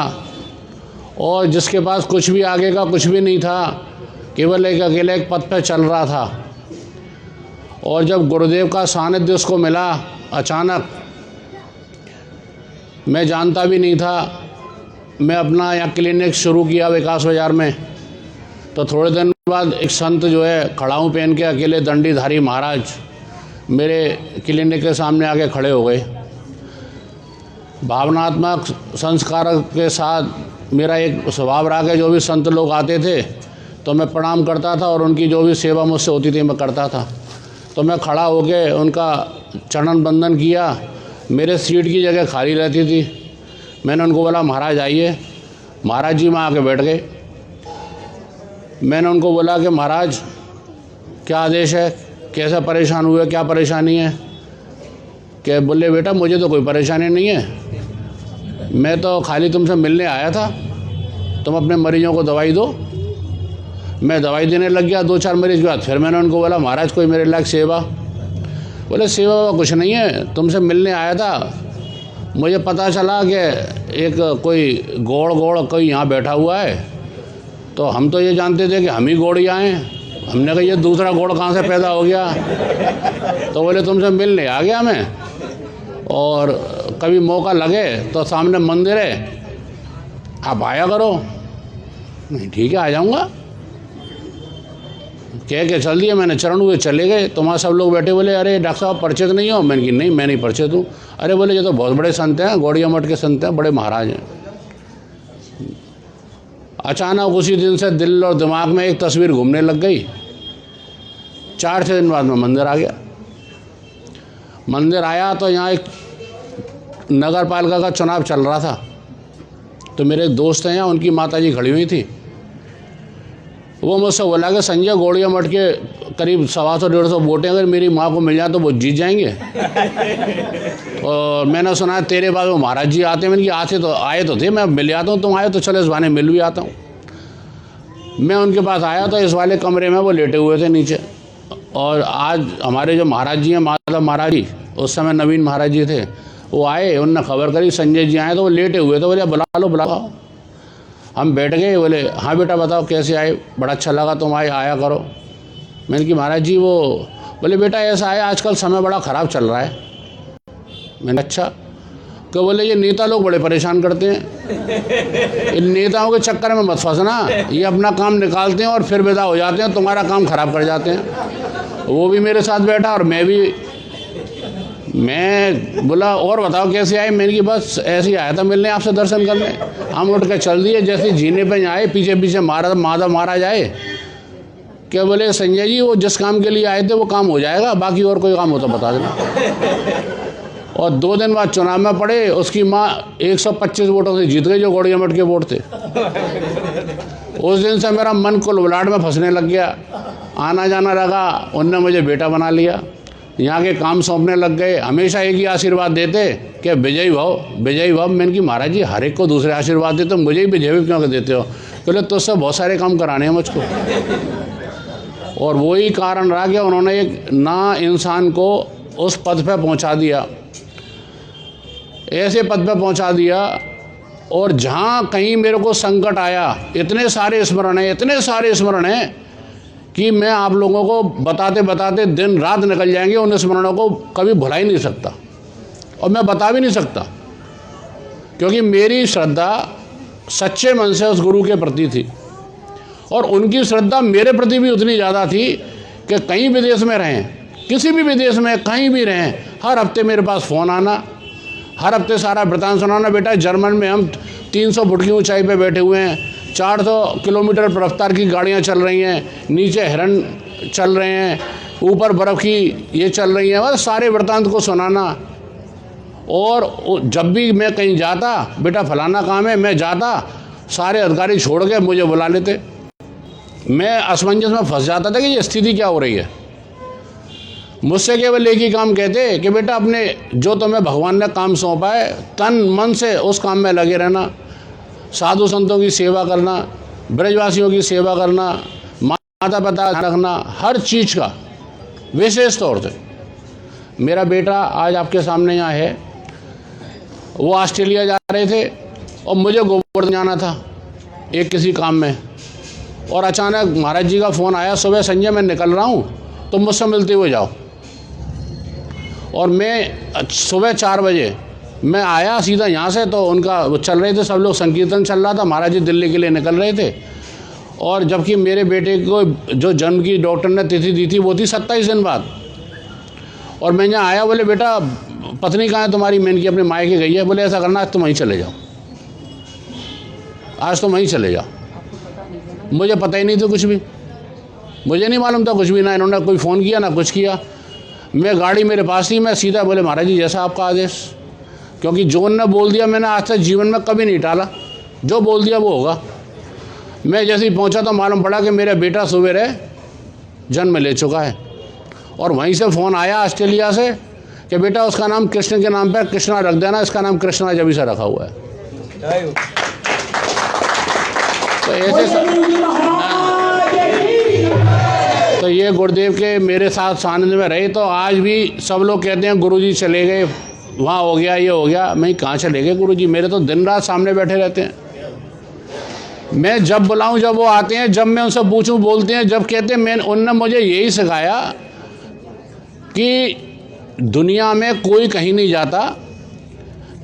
और जिसके पास कुछ भी आगे का कुछ भी नहीं था, केवल एक अकेले एक पथ पर चल रहा था। और जब गुरुदेव का सानिध्य उसको मिला अचानक, मैं जानता भी नहीं था, मैं अपना यहाँ क्लिनिक शुरू किया विकास बाज़ार में, तो थोड़े दिन बाद एक संत जो है खड़ाऊँ पहन के अकेले दंडीधारी महाराज मेरे क्लिनिक के सामने आके खड़े हो गए। भावनात्मक संस्कार के साथ मेरा एक स्वभाव रहा कि जो भी संत लोग आते थे तो मैं प्रणाम करता था और उनकी जो भी सेवा मुझसे होती थी मैं करता था। तो मैं खड़ा होके उनका चरण बंदन किया। मेरे सीट की जगह खाली रहती थी। मैंने उनको बोला महाराज आइए। महाराज जी वहाँ आके बैठ गए। मैंने उनको बोला कि महाराज क्या आदेश है, कैसा परेशान हुए, क्या परेशानी है? कि बोले बेटा मुझे तो कोई परेशानी नहीं है, मैं तो खाली तुमसे मिलने आया था, तुम अपने मरीजों को दवाई दो। मैं दवाई देने लग गया 2-4 मरीज के बाद। फिर मैंने उनको बोला महाराज कोई मेरे लायक सेवा? बोले सेवा कुछ नहीं है, तुमसे मिलने आया था, मुझे पता चला कि एक कोई गौड़ कोई यहाँ बैठा हुआ है, तो हम तो ये जानते थे कि हम ही गौड़िया हैं। हमने कहा ये दूसरा गौड़ कहाँ से पैदा हो गया? तो बोले तुमसे मिलने आ गया मैं, और कभी मौका लगे तो सामने मंदिर है, आप आया करो। नहीं ठीक है आ जाऊँगा, कह के चल दिए। मैंने चरण हुए चले गए। तो वहाँ सब लोग बैठे, बोले अरे डॉक्टर साहब परिचित नहीं हो? मैंने कहा नहीं मैं नहीं परिचित हूँ। अरे बोले ये तो बहुत बड़े संत हैं, गौड़िया मठ के संत हैं, बड़े महाराज हैं। अचानक उसी दिन से दिल और दिमाग में एक तस्वीर घूमने लग गई। 4-6 दिन बाद मैं मंदिर आ गया। मंदिर आया तो यहाँ एक नगर पालिका का चुनाव चल रहा था। तो मेरे एक दोस्त हैं यहाँ, उनकी माताजी खड़ी हुई थी। वो मुझसे बोला कि संजय गौड़िया मठ के करीब 125-150 वोटें अगर मेरी माँ को मिल जाए तो वो जीत जाएंगे। और मैंने सुना है तेरे पास वो महाराज जी आते हैं। मैंने कहा आए तो थे, मैं मिल आता हूँ, तुम आए तो चलो इस बहाने मिल भी आता हूँ। मैं उनके पास आया तो इस वाले कमरे में वो लेटे हुए थे नीचे। और आज हमारे जो महाराज जी हैं, माधव महाराज जी, उस समय नवीन महाराज जी थे, वो आए, उनने खबर करी संजय जी आए, तो वो लेटे हुए थे। बोले बुला लो। हम बैठ गए। बोले हाँ बेटा बताओ कैसे आए, बड़ा अच्छा लगा तुम आया करो। मैंने कहा महाराज जी वो बोले बेटा ऐसा है आजकल समय बड़ा ख़राब चल रहा है। मैंने अच्छा। तो बोले ये नेता लोग बड़े परेशान करते हैं, इन नेताओं के चक्कर में मत फंसना, ये अपना काम निकालते हैं और फिर विदा हो जाते हैं, तुम्हारा काम ख़राब कर जाते हैं। वो भी मेरे साथ बैठा और मैं बोला और बताओ कैसे आए? मैंने कि बस ऐसे ही आया था मिलने आपसे, दर्शन करने। हम उठ के चल दिए। जैसे जीने पे आए पीछे माधव महाराज आए। क्या बोले संजय जी वो जिस काम के लिए आए थे वो काम हो जाएगा, बाकी और कोई काम हो तो बता देना। और 2 दिन बाद चुनाव में पड़े, उसकी माँ 125 वोटों से जीत गई, जो गौड़िया मठ के वोट थे। उस दिन से मेरा मन कुलबलाट में फंसने लग गया, आना जाना लगा। उनने मुझे बेटा बना लिया, यहाँ के काम सौंपने लग गए। हमेशा एक ही आशीर्वाद देते कि विजयी भव। मैंने कि महाराज जी हर एक को दूसरे आशीर्वाद देते, मुझे ही विजयी क्यों देते हो? बोले तुझसे बहुत सारे काम कराने हैं मुझको। और वही कारण रहा कि उन्होंने एक ना इंसान को उस पद पे पहुँचा दिया, ऐसे पद पे पहुँचा दिया। और जहाँ कहीं मेरे को संकट आया, इतने सारे स्मरण हैं कि मैं आप लोगों को बताते बताते दिन रात निकल जाएंगे। उन स्मरणों को कभी भुला ही नहीं सकता और मैं बता भी नहीं सकता, क्योंकि मेरी श्रद्धा सच्चे मन से उस गुरु के प्रति थी और उनकी श्रद्धा मेरे प्रति भी उतनी ज़्यादा थी कि कहीं विदेश में रहें, किसी भी विदेश में कहीं भी रहें, हर हफ्ते मेरे पास फ़ोन आना, हर हफ्ते सारा वृतांत सुनाना। बेटा जर्मन में हम 300 फुट की ऊंचाई पे बैठे हुए हैं, 400 किलोमीटर पर रफ्तार की गाड़ियाँ चल रही हैं, नीचे हिरन चल रहे हैं, ऊपर बर्फ़ की ये चल रही हैं, बस सारे वृतांत को सुनाना। और जब भी मैं कहीं जाता, बेटा फलाना काम है, मैं जाता, सारे अधिकारी छोड़ के मुझे बुला लेते। मैं असमंजस में फंस जाता था कि ये स्थिति क्या हो रही है। मुझसे केवल एक ही काम कहते कि बेटा अपने जो तुम्हें भगवान ने काम सौंपा है तन मन से उस काम में लगे रहना, साधु संतों की सेवा करना, ब्रजवासियों की सेवा करना, माता पिता रखना, हर चीज़ का विशेष तौर से। मेरा बेटा आज आपके सामने यहाँ है, वो ऑस्ट्रेलिया जा रहे थे और मुझे गोवर्धन जाना था एक किसी काम में, और अचानक महाराज जी का फ़ोन आया सुबह, संजय मैं निकल रहा हूँ, तुम मुझसे मिलते हुए जाओ। और मैं सुबह 4 बजे मैं आया सीधा यहाँ से, तो उनका वो चल रहे थे, सब लोग संकीर्तन चल रहा था, महाराज जी दिल्ली के लिए निकल रहे थे। और जबकि मेरे बेटे को जो जन्म की डॉक्टर ने तिथि दी थी वो थी 27 दिन बाद। और मैं यहाँ आया, बोले बेटा पत्नी कहाँ है तुम्हारी? मैंने की अपने मायके गई है। बोले ऐसा करना, आज तुम वहीं चले जाओ, आज तुम वहीं चले जाओ। मुझे पता ही नहीं था कुछ भी, मुझे नहीं मालूम था कुछ भी, ना इन्होंने कोई फ़ोन किया ना कुछ किया। मैं गाड़ी मेरे पास थी, मैं सीधा बोले महाराज जी जैसा आपका आदेश, क्योंकि जो उन्होंने बोल दिया मैंने आज तक जीवन में कभी नहीं टाला, जो बोल दिया वो होगा। मैं जैसे ही पहुंचा तो मालूम पड़ा कि मेरा बेटा सवेरे जन्म ले चुका है। और वहीं से फ़ोन आया ऑस्ट्रेलिया से कि बेटा उसका नाम कृष्ण के नाम पर कृष्णा रख देना, इसका नाम कृष्णा जब से रखा हुआ है। तो ऐसे तो ये गुरुदेव के मेरे साथ सानिध्य में रहे। तो आज भी सब लोग कहते हैं गुरुजी चले गए, वहाँ हो गया, ये हो गया। मैं कहाँ चले गए गुरुजी? मेरे तो दिन रात सामने बैठे रहते हैं। मैं जब बुलाऊं जब वो आते हैं, जब मैं उनसे पूछूं बोलते हैं, जब कहते हैं। मैं उनने मुझे यही सिखाया कि दुनिया में कोई कहीं नहीं जाता,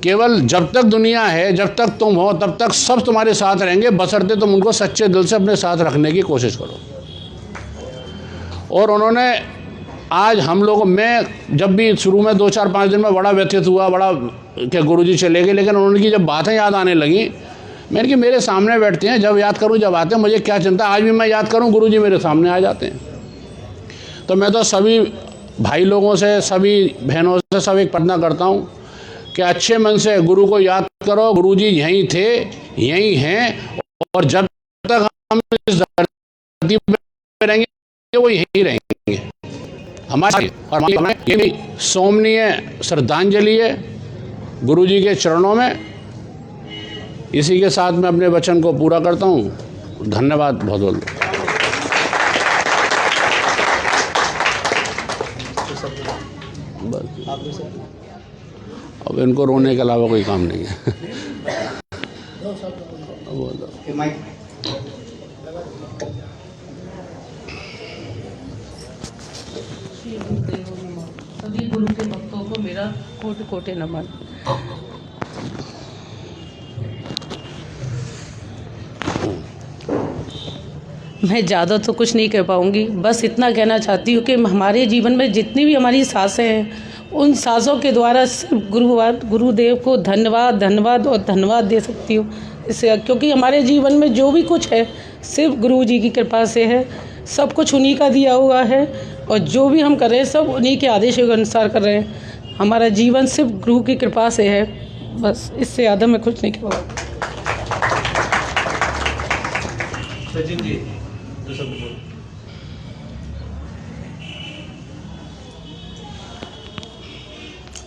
केवल जब तक दुनिया है, जब तक तुम हो, तब तक सब तुम्हारे साथ रहेंगे, बशर्ते तुम उनको सच्चे दिल से अपने साथ रखने की कोशिश करो। और उन्होंने आज हम लोगों, मैं जब भी शुरू में 2-4-5 दिन में बड़ा व्यथित हुआ, बड़ा कि गुरुजी चले गए, लेकिन उनकी जब बातें याद आने लगी, मैंने कि मेरे सामने बैठते हैं, जब याद करूं जब आते हैं, मुझे क्या चिंता। आज भी मैं याद करूं गुरुजी मेरे सामने आ जाते हैं। तो मैं तो सभी भाई लोगों से, सभी बहनों से सब एक प्रार्थना करता हूं कि अच्छे मन से गुरु को याद करो। गुरुजी यहीं थे, यहीं हैं, और जब तक हम इस धरती पर रहेंगे वो यहीं रहेंगे हमारे। और ये भी सोमनीय श्रद्धांजलि है गुरुजी के चरणों में। इसी के साथ मैं अपने वचन को पूरा करता हूँ। धन्यवाद बहुत बहुत। अब इनको रोने के अलावा कोई काम नहीं है। सभी गुरु के भक्तों को मेरा कोटि कोटि नमन। मैं ज़्यादा तो कुछ नहीं कह पाऊँगी, बस इतना कहना चाहती हूँ कि हमारे जीवन में जितनी भी हमारी सांसें हैं, उन सांसों के द्वारा सिर्फ गुरुदेव को धन्यवाद धन्यवाद और धन्यवाद दे सकती हूँ। इससे क्योंकि हमारे जीवन में जो भी कुछ है सिर्फ गुरु जी की कृपा से है, सब कुछ उन्हीं का दिया हुआ है, और जो भी हम कर रहे हैं सब उन्हीं के आदेशों के अनुसार कर रहे हैं। हमारा जीवन सिर्फ गुरु की कृपा से है, बस इससे ज़्यादा मैं कुछ नहीं कहूँगा।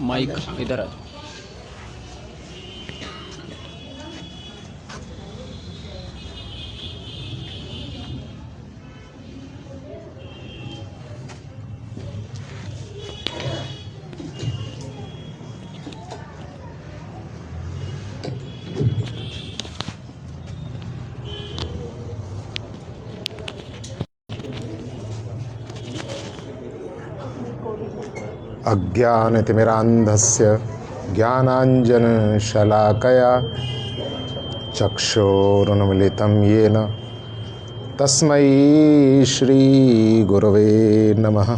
माइक इधर आ। अज्ञानतिमिरान्धस्य ज्ञानाञ्जनशलाकया चक्षुरुन्मिलितं येन तस्मै श्रीगुरवे नमः।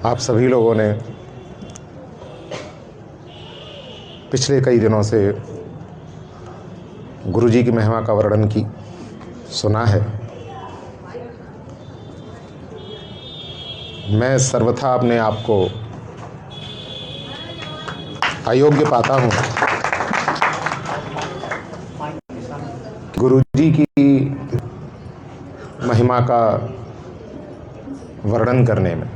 आप सभी लोगों ने पिछले कई दिनों से गुरुजी की महिमा का वर्णन की सुना है। मैं सर्वथा अपने आप को अयोग्य पाता हूँ गुरुजी की महिमा का वर्णन करने में,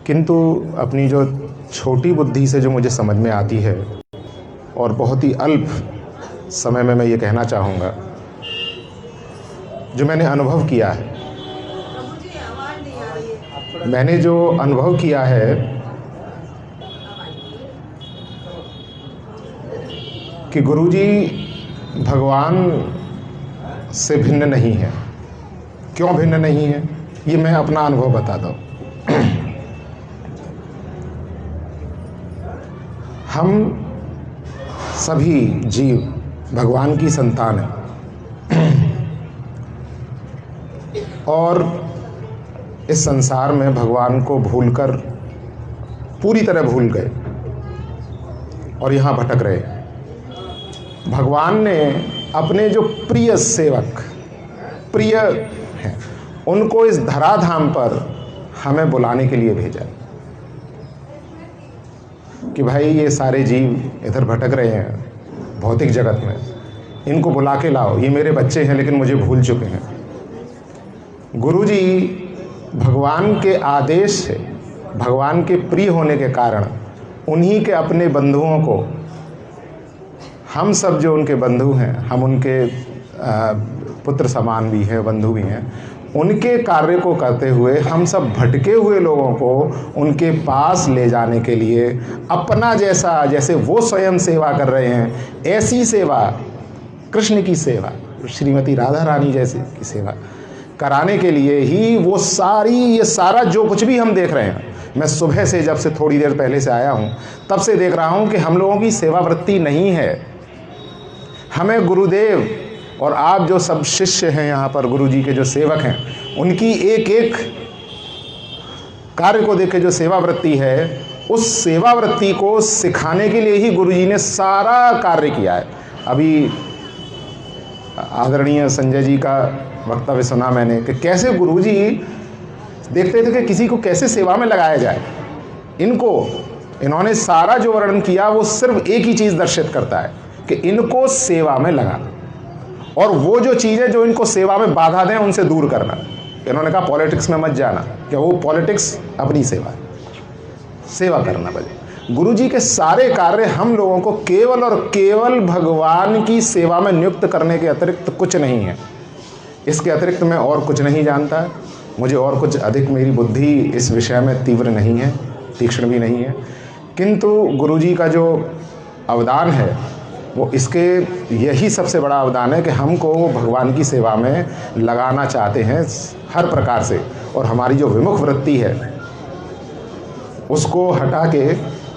किंतु अपनी जो छोटी बुद्धि से जो मुझे समझ में आती है और बहुत ही अल्प समय में मैं ये कहना चाहूँगा, जो मैंने अनुभव किया है। मैंने जो अनुभव किया है कि गुरुजी भगवान से भिन्न नहीं है। क्यों भिन्न नहीं है? ये मैं अपना अनुभव बताता हूँ। हम सभी जीव भगवान की संतान हैं और इस संसार में भगवान को भूलकर पूरी तरह भूल गए और यहाँ भटक रहे हैं। भगवान ने अपने जो प्रिय सेवक प्रिय हैं उनको इस धराधाम पर हमें बुलाने के लिए भेजा कि भाई ये सारे जीव इधर भटक रहे हैं भौतिक जगत में, इनको बुला के लाओ। ये मेरे बच्चे हैं लेकिन मुझे भूल चुके हैं। गुरुजी भगवान के आदेश से, भगवान के प्रिय होने के कारण उन्हीं के अपने बंधुओं को, हम सब जो उनके बंधु हैं, हम उनके पुत्र समान भी हैं, बंधु भी हैं, उनके कार्य को करते हुए हम सब भटके हुए लोगों को उनके पास ले जाने के लिए अपना जैसा, जैसे वो स्वयं सेवा कर रहे हैं, ऐसी सेवा, कृष्ण की सेवा, श्रीमती राधा रानी जैसे की सेवा कराने के लिए ही वो ये सारा जो कुछ भी हम देख रहे हैं। मैं सुबह से, जब से थोड़ी देर पहले से आया हूँ, तब से देख रहा हूँ कि हम लोगों की सेवा वृत्ति नहीं है। हमें गुरुदेव और आप जो सब शिष्य हैं यहाँ पर, गुरु जी के जो सेवक हैं, उनकी एक एक कार्य को देख के जो सेवा वृत्ति है, उस सेवा वृत्ति को सिखाने के लिए ही गुरु जी ने सारा कार्य किया है। अभी आदरणीय संजय जी का वक्तव्य सुना मैंने कि कैसे गुरु जी देखते थे कि किसी को कैसे सेवा में लगाया जाए। इन्होंने सारा जो वर्णन किया वो सिर्फ एक ही चीज़ दर्शित करता है कि इनको सेवा में लगाना, और वो जो चीज़ें जो इनको सेवा में बाधा दें उनसे दूर करना। इन्होंने कहा पॉलिटिक्स में मत जाना, कि वो पॉलिटिक्स अपनी सेवा है, सेवा करना बजे। गुरुजी के सारे कार्य हम लोगों को केवल और केवल भगवान की सेवा में नियुक्त करने के अतिरिक्त कुछ नहीं है। इसके अतिरिक्त मैं और कुछ नहीं जानता, मुझे और कुछ अधिक, मेरी बुद्धि इस विषय में तीव्र नहीं है, तीक्ष्ण भी नहीं है। किंतु गुरुजी का जो अवदान है वो इसके यही सबसे बड़ा अवदान है कि हमको भगवान की सेवा में लगाना चाहते हैं हर प्रकार से, और हमारी जो विमुख वृत्ति है उसको हटा के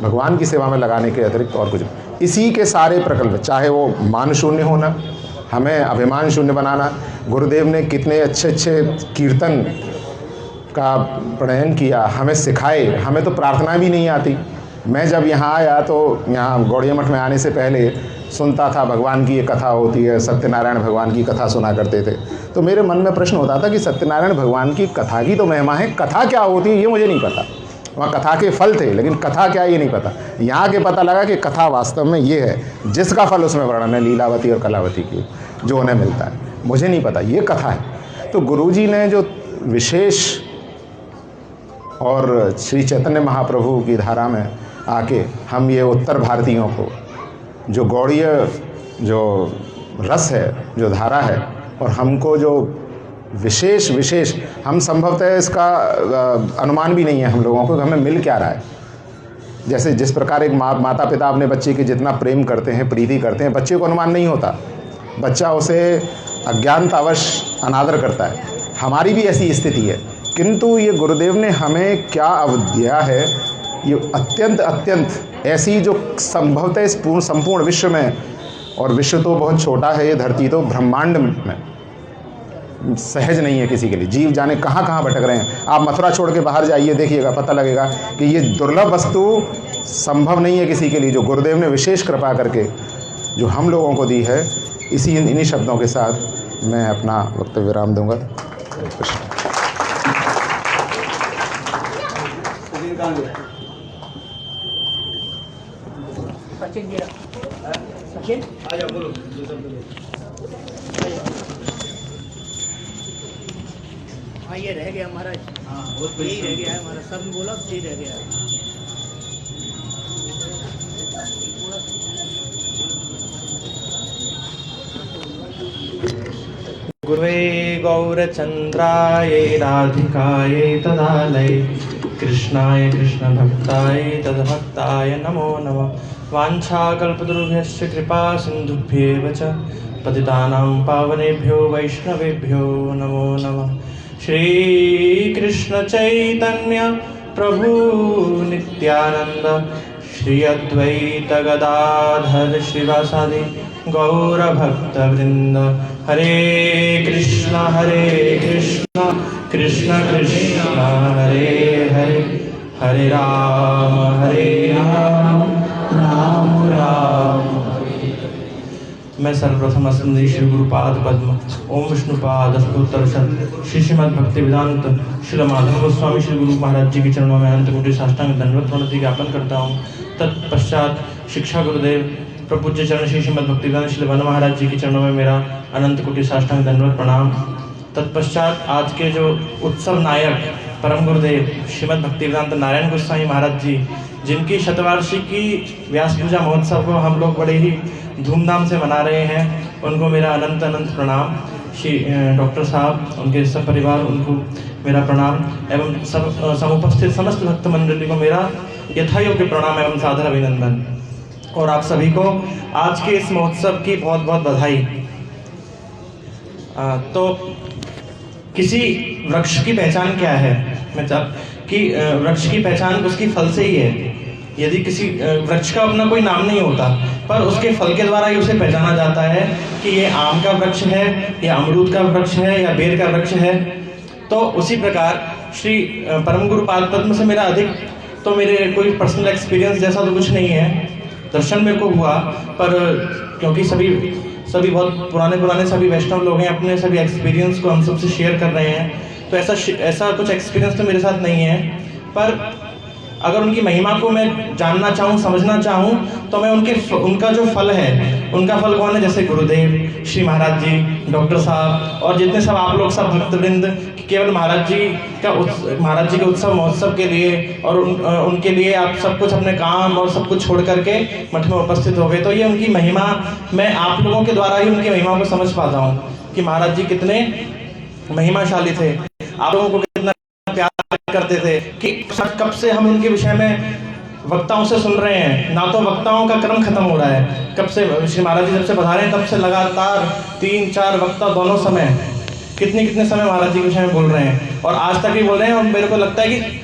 भगवान की सेवा में लगाने के अतिरिक्त और कुछ। इसी के सारे प्रकल्प, चाहे वो मान शून्य होना, हमें अभिमान शून्य बनाना। गुरुदेव ने कितने अच्छे अच्छे कीर्तन का प्रणयन किया, हमें सिखाए। हमें तो प्रार्थना भी नहीं आती। मैं जब यहाँ आया तो यहाँ गौड़िया मठ में आने से पहले सुनता था भगवान की एक कथा होती है, सत्यनारायण भगवान की कथा सुना करते थे। तो मेरे मन में प्रश्न होता था कि सत्यनारायण भगवान की कथा की तो महिमा है, कथा क्या होती है ये मुझे नहीं पता। वहाँ कथा के फल थे लेकिन कथा क्या ये नहीं पता। यहाँ के पता लगा कि कथा वास्तव में ये है जिसका फल उसमें वर्णन है, लीलावती और कलावती की, जो उन्हें मिलता है। मुझे नहीं पता ये कथा है। तो गुरुजी ने जो विशेष, और श्री चैतन्य महाप्रभु की धारा में आके हम ये उत्तर भारतीयों को जो गौड़ीय जो रस है, जो धारा है, और हमको जो विशेष हम संभवतः इसका अनुमान भी नहीं है हम लोगों को कि हमें मिल क्या रहा है। जैसे जिस प्रकार एक माता पिता अपने बच्चे के जितना प्रेम करते हैं, प्रीति करते हैं, बच्चे को अनुमान नहीं होता, बच्चा उसे अज्ञानतावश अनादर करता है। हमारी भी ऐसी स्थिति है, किंतु ये गुरुदेव ने हमें क्या अवदिया है, ये अत्यंत ऐसी जो संभवतः इस संपूर्ण विश्व में, और विश्व तो बहुत छोटा है, ये धरती तो ब्रह्मांड में सहज नहीं है किसी के लिए। जीव जाने कहाँ कहाँ भटक रहे हैं। आप मथुरा छोड़ के बाहर जाइए, देखिएगा, पता लगेगा कि ये दुर्लभ वस्तु संभव नहीं है किसी के लिए, जो गुरुदेव ने विशेष कृपा करके जो हम लोगों को दी है। इन्हीं शब्दों के साथ मैं अपना वक्तव्य विराम दूंगा। हाँ, ये रह गया हमारा, यही रह गया है हमारा, सब बोला यही रह गया है। गुरुवे गौरचंद्राय राधिकाय तदालय कृष्णाय कृष्णभक्ताय तद्भक्ताय नमो नमः। वाञ्छाकल्पतरुभ्यश्च कृपा सिन्धुभ्येव च पतितानां पावनेभ्यो वैष्णवेभ्यो नमो नमः। श्री कृष्ण चैतन्य प्रभु नित्यानंद श्री अद्वैत गदाधर श्रीवासादि गौर भक्त वृंद। हरे कृष्ण कृष्ण कृष्ण हरे हरे, हरे राम राम राम। मैं सर्वप्रथम असंधि श्री गुरुपाद पद्म ओम विष्णुपाद अष्टोत्तर शत श्री श्रीमद् भक्ति वेदांत श्री माधव गोस्वामी श्री गुरु महाराज जी के चरणों में अनंत कोटि साष्टांग दंडवत प्रणति ज्ञापन करता हूँ। तत्पश्चात शिक्षा गुरुदेव प्रपूज्य चरण श्री श्रीमद् भक्ति वेदांत श्री वन महाराज जी के चरणों में मेरा अनंत कोटि साष्टांग दंडवत प्रणाम। तत्पश्चात आज के जो उत्सव नायक परम गुरुदेव श्रीमद् भक्ति वेदांत नारायण गोस्वामी महाराज जी, जिनकी शतवार्षिकी व्यास पूजा महोत्सव को हम लोग बड़े ही धूमधाम से मना रहे हैं, उनको मेरा अनंत अनंत प्रणाम। श्री डॉक्टर साहब, उनके सब परिवार, उनको मेरा प्रणाम एवं समुपस्थित समस्त भक्त मंडली को मेरा यथायोग्य प्रणाम एवं सादर अभिनंदन। और आप सभी को आज के इस महोत्सव की बहुत बहुत बधाई। तो किसी वृक्ष की पहचान क्या है? मतलब कि वृक्ष की पहचान उसकी फल से ही है। यदि किसी वृक्ष का अपना कोई नाम नहीं होता, पर उसके फल के द्वारा ही उसे पहचाना जाता है कि ये आम का वृक्ष है या अमरूद का वृक्ष है या बेर का वृक्ष है। तो उसी प्रकार श्री परम गुरु पाद पद्म से मेरा अधिक तो मेरे कोई पर्सनल एक्सपीरियंस जैसा तो कुछ नहीं है। दर्शन मेरे को हुआ, पर क्योंकि सभी बहुत पुराने सभी वैष्णव लोग हैं, अपने सभी एक्सपीरियंस को हम सबसे शेयर कर रहे हैं, तो ऐसा कुछ एक्सपीरियंस तो मेरे साथ नहीं है। पर अगर उनकी महिमा को मैं जानना चाहूँ, समझना चाहूँ, तो मैं उनका जो फल है, उनका फल कौन है? जैसे गुरुदेव, श्री महाराज जी, डॉक्टर साहब और जितने सब आप लोग सब भक्तवृंद केवल महाराज जी के उत्सव महोत्सव के लिए और उनके लिए आप सब कुछ अपने काम और सब कुछ छोड़ करके मठ में उपस्थित हो गए। तो ये उनकी महिमा, मैं आप लोगों के द्वारा ही उनकी महिमा को समझ पाता हूँ कि महाराज जी कितने महिमाशाली थे, आप लोगों को कितना प्यार करते थे कि कब से हम उनके विषय में वक्ताओं से सुन रहे हैं, ना तो वक्ताओं का क्रम खत्म हो रहा है। कब से श्री महाराज जी जब से पधारे हैं तब से लगातार 3-4 वक्ता दोनों समय कितने समय महाराज जी के विषय में बोल रहे हैं, और आज तक भी बोल रहे हैं। और मेरे को लगता है कि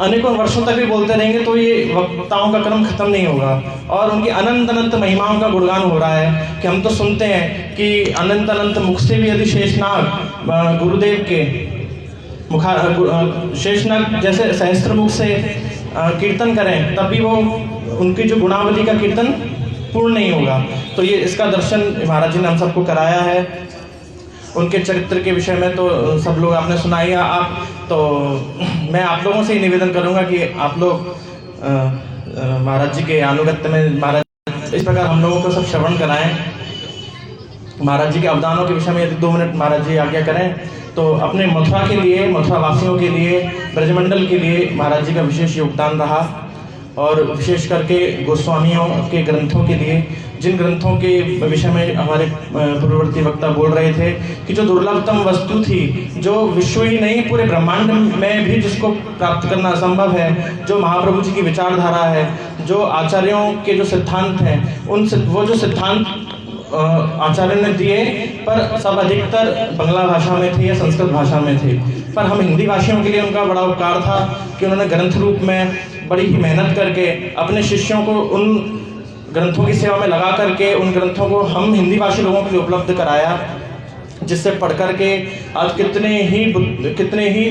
अनेकों वर्षों तक भी बोलते रहेंगे तो ये वक्ताओं का क्रम खत्म नहीं होगा। और उनकी अनंत महिमाओं का गुणगान हो रहा है कि हम तो सुनते हैं कि अनंत मुख से भी यदि शेषनाग गुरुदेव के शेषनाग जैसे सहस्त्र मुख से कीर्तन करें, तब भी वो उनकी जो गुणावली का कीर्तन पूर्ण नहीं होगा। तो ये इसका दर्शन महाराज जी ने हम सबको कराया है। उनके चरित्र के विषय में तो सब लोग आपने सुना ही। आप तो मैं आप लोगों से ही निवेदन करूंगा कि आप लोग महाराज जी के अनुगत्य में महाराज इस प्रकार हम लोगों को सब श्रवण कराएं। महाराज जी के अवदानों के विषय में यदि 2 मिनट महाराज जी आज्ञा करें तो अपने मथुरा के लिए, मथुरा वासियों के लिए, ब्रजमंडल के लिए महाराज जी का विशेष योगदान रहा। और विशेष करके गोस्वामियों के ग्रंथों के लिए, जिन ग्रंथों के विषय में हमारे पूर्ववर्ती वक्ता बोल रहे थे कि जो दुर्लभतम वस्तु थी, जो विश्व ही नहीं पूरे ब्रह्मांड में भी जिसको प्राप्त करना असंभव है, जो महाप्रभु जी की विचारधारा है, जो आचार्यों के जो सिद्धांत हैं, वो जो सिद्धांत आचार्य ने दिए, पर सब अधिकतर बांग्ला भाषा में थे या संस्कृत भाषा में थे। पर हम हिंदी भाषियों के लिए उनका बड़ा उपकार था कि उन्होंने ग्रंथ रूप में बड़ी ही मेहनत करके अपने शिष्यों को उन ग्रंथों की सेवा में लगा करके उन ग्रंथों को हम हिंदी भाषी लोगों के लिए उपलब्ध कराया, जिससे पढ़ करके आज कितने ही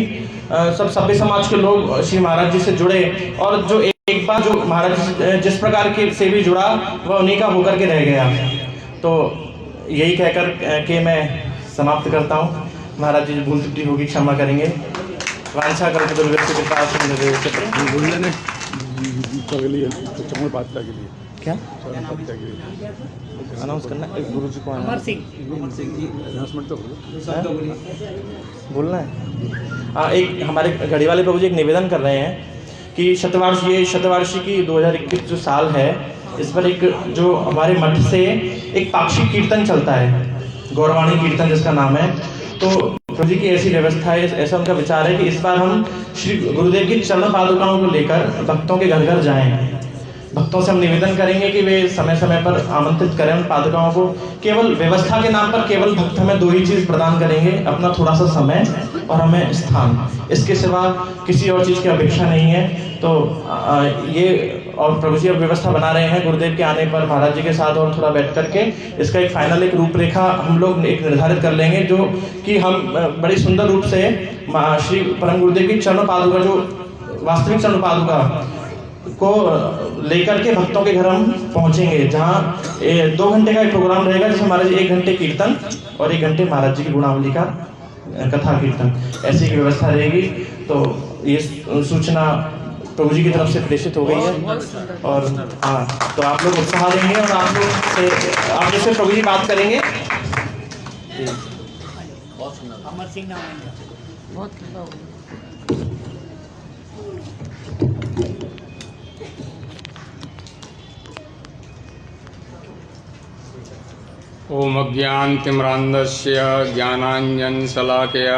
सब सभ्य समाज के लोग श्री महाराज जी से जुड़े। और जो एक बार जो महाराज जिस प्रकार के से भी जुड़ा, वह उन्हीं का होकर के रह गया। तो यही कहकर के मैं समाप्त करता हूँ। महाराज जी भूल त्रुटि होगी क्षमा करेंगे। वांछा करके क्या अनाउंस करना है? गुरु जी को अमर सिंह बोलना है। एक हमारे घड़ी वाले प्रभु जी एक निवेदन कर रहे हैं कि शतवार्षिकी 2021 जो साल है, इस पर एक जो हमारे मठ से एक पाक्षिक कीर्तन चलता है, गौरवाणी कीर्तन जिसका नाम है। तो प्रभु जी की ऐसी व्यवस्था है, ऐसा उनका विचार है कि इस बार हम श्री गुरुदेव की चरण पादुकाओं को लेकर भक्तों के घर घर जाएं। भक्तों से हम निवेदन करेंगे कि वे समय समय पर आमंत्रित करें उन पादुकाओं को। केवल व्यवस्था के नाम पर केवल भक्त हमें 2 ही चीज़ प्रदान करेंगे, अपना थोड़ा सा समय और हमें स्थान। इसके सिवा किसी और चीज़ की अपेक्षा नहीं है। तो ये और प्रभु जी अब व्यवस्था बना रहे हैं गुरुदेव के आने पर महाराज जी के साथ और थोड़ा बैठ करके इसका एक फाइनल एक रूपरेखा हम लोग एक निर्धारित कर लेंगे, जो कि हम बड़ी सुंदर रूप से श्री परम गुरुदेव की चरण पादुका, जो वास्तविक चरण पादुका को लेकर के भक्तों के घर हम पहुंचेंगे, जहाँ 2 घंटे का एक प्रोग्राम रहेगा, जिसमें महाराज जी 1 घंटे कीर्तन और 1 घंटे महाराज जी की गुणावली का कथा कीर्तन, ऐसी की व्यवस्था रहेगी। तो ये सूचना प्रभु जी की तरफ से प्रेषित हो गई है। और हाँ, तो आप लोग उत्साह देंगे और आप लोग से प्रभु जी बात करेंगे। अमर सिंह नाम है। बहुत कृपा होगी। ओम अज्ञानतिमिरान्धस्य ज्ञानाञ्जनशलाकया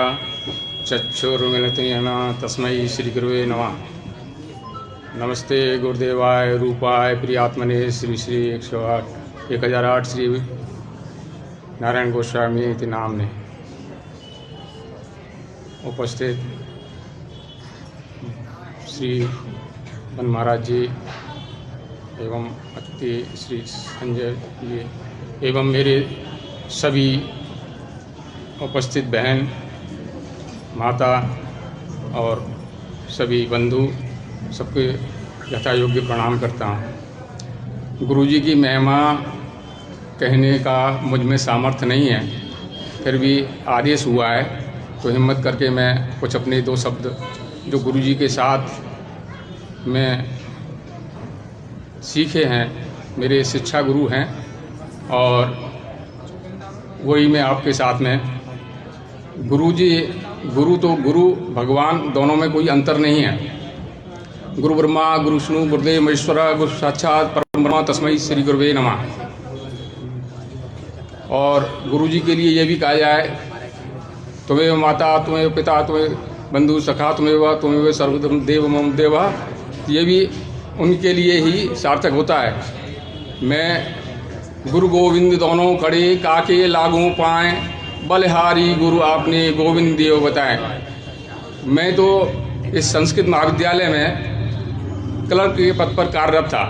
चक्षुरुन्मिलितं येन तस्मै श्रीगुरुवे नमः। नमस्ते गुरुदेवाय रूपाय प्रियात्मने श्री श्री 1008 श्री नारायण गोस्वामी इति नामने। उपस्थित श्री मन महाराज जी एवं अतिथि श्री संजय जी एवं मेरे सभी उपस्थित बहन माता और सभी बंधु, सबके यथा योग्य प्रणाम करता हूँ। गुरुजी की महिमा कहने का मुझ में सामर्थ्य नहीं है, फिर भी आदेश हुआ है तो हिम्मत करके मैं कुछ अपने 2 शब्द जो गुरुजी के साथ में सीखे हैं, मेरे शिक्षा गुरु हैं, और वही मैं आपके साथ में। गुरु तो गुरु भगवान दोनों में कोई अंतर नहीं है। गुरु ब्रह्मा गुरु विष्णु गुरुदेव महेश्वर गुरु साक्षात परम ब्रह्म तस्मै श्री गुरुवे नमः। और गुरु जी के लिए ये भी कहा जाए, तुम्हें माता तुम्हें पिता तुम्हें बंधु सखा तुम्हें सर्वदेव देव मम देवा, ये भी उनके लिए ही सार्थक होता है। मैं गुरु गोविंद दोनों खड़े काके लागू पाएँ, बलिहारी गुरु आपने गोविंद देव बताएं। मैं तो इस संस्कृत महाविद्यालय में क्लर्क के पद पर कार्यरत था,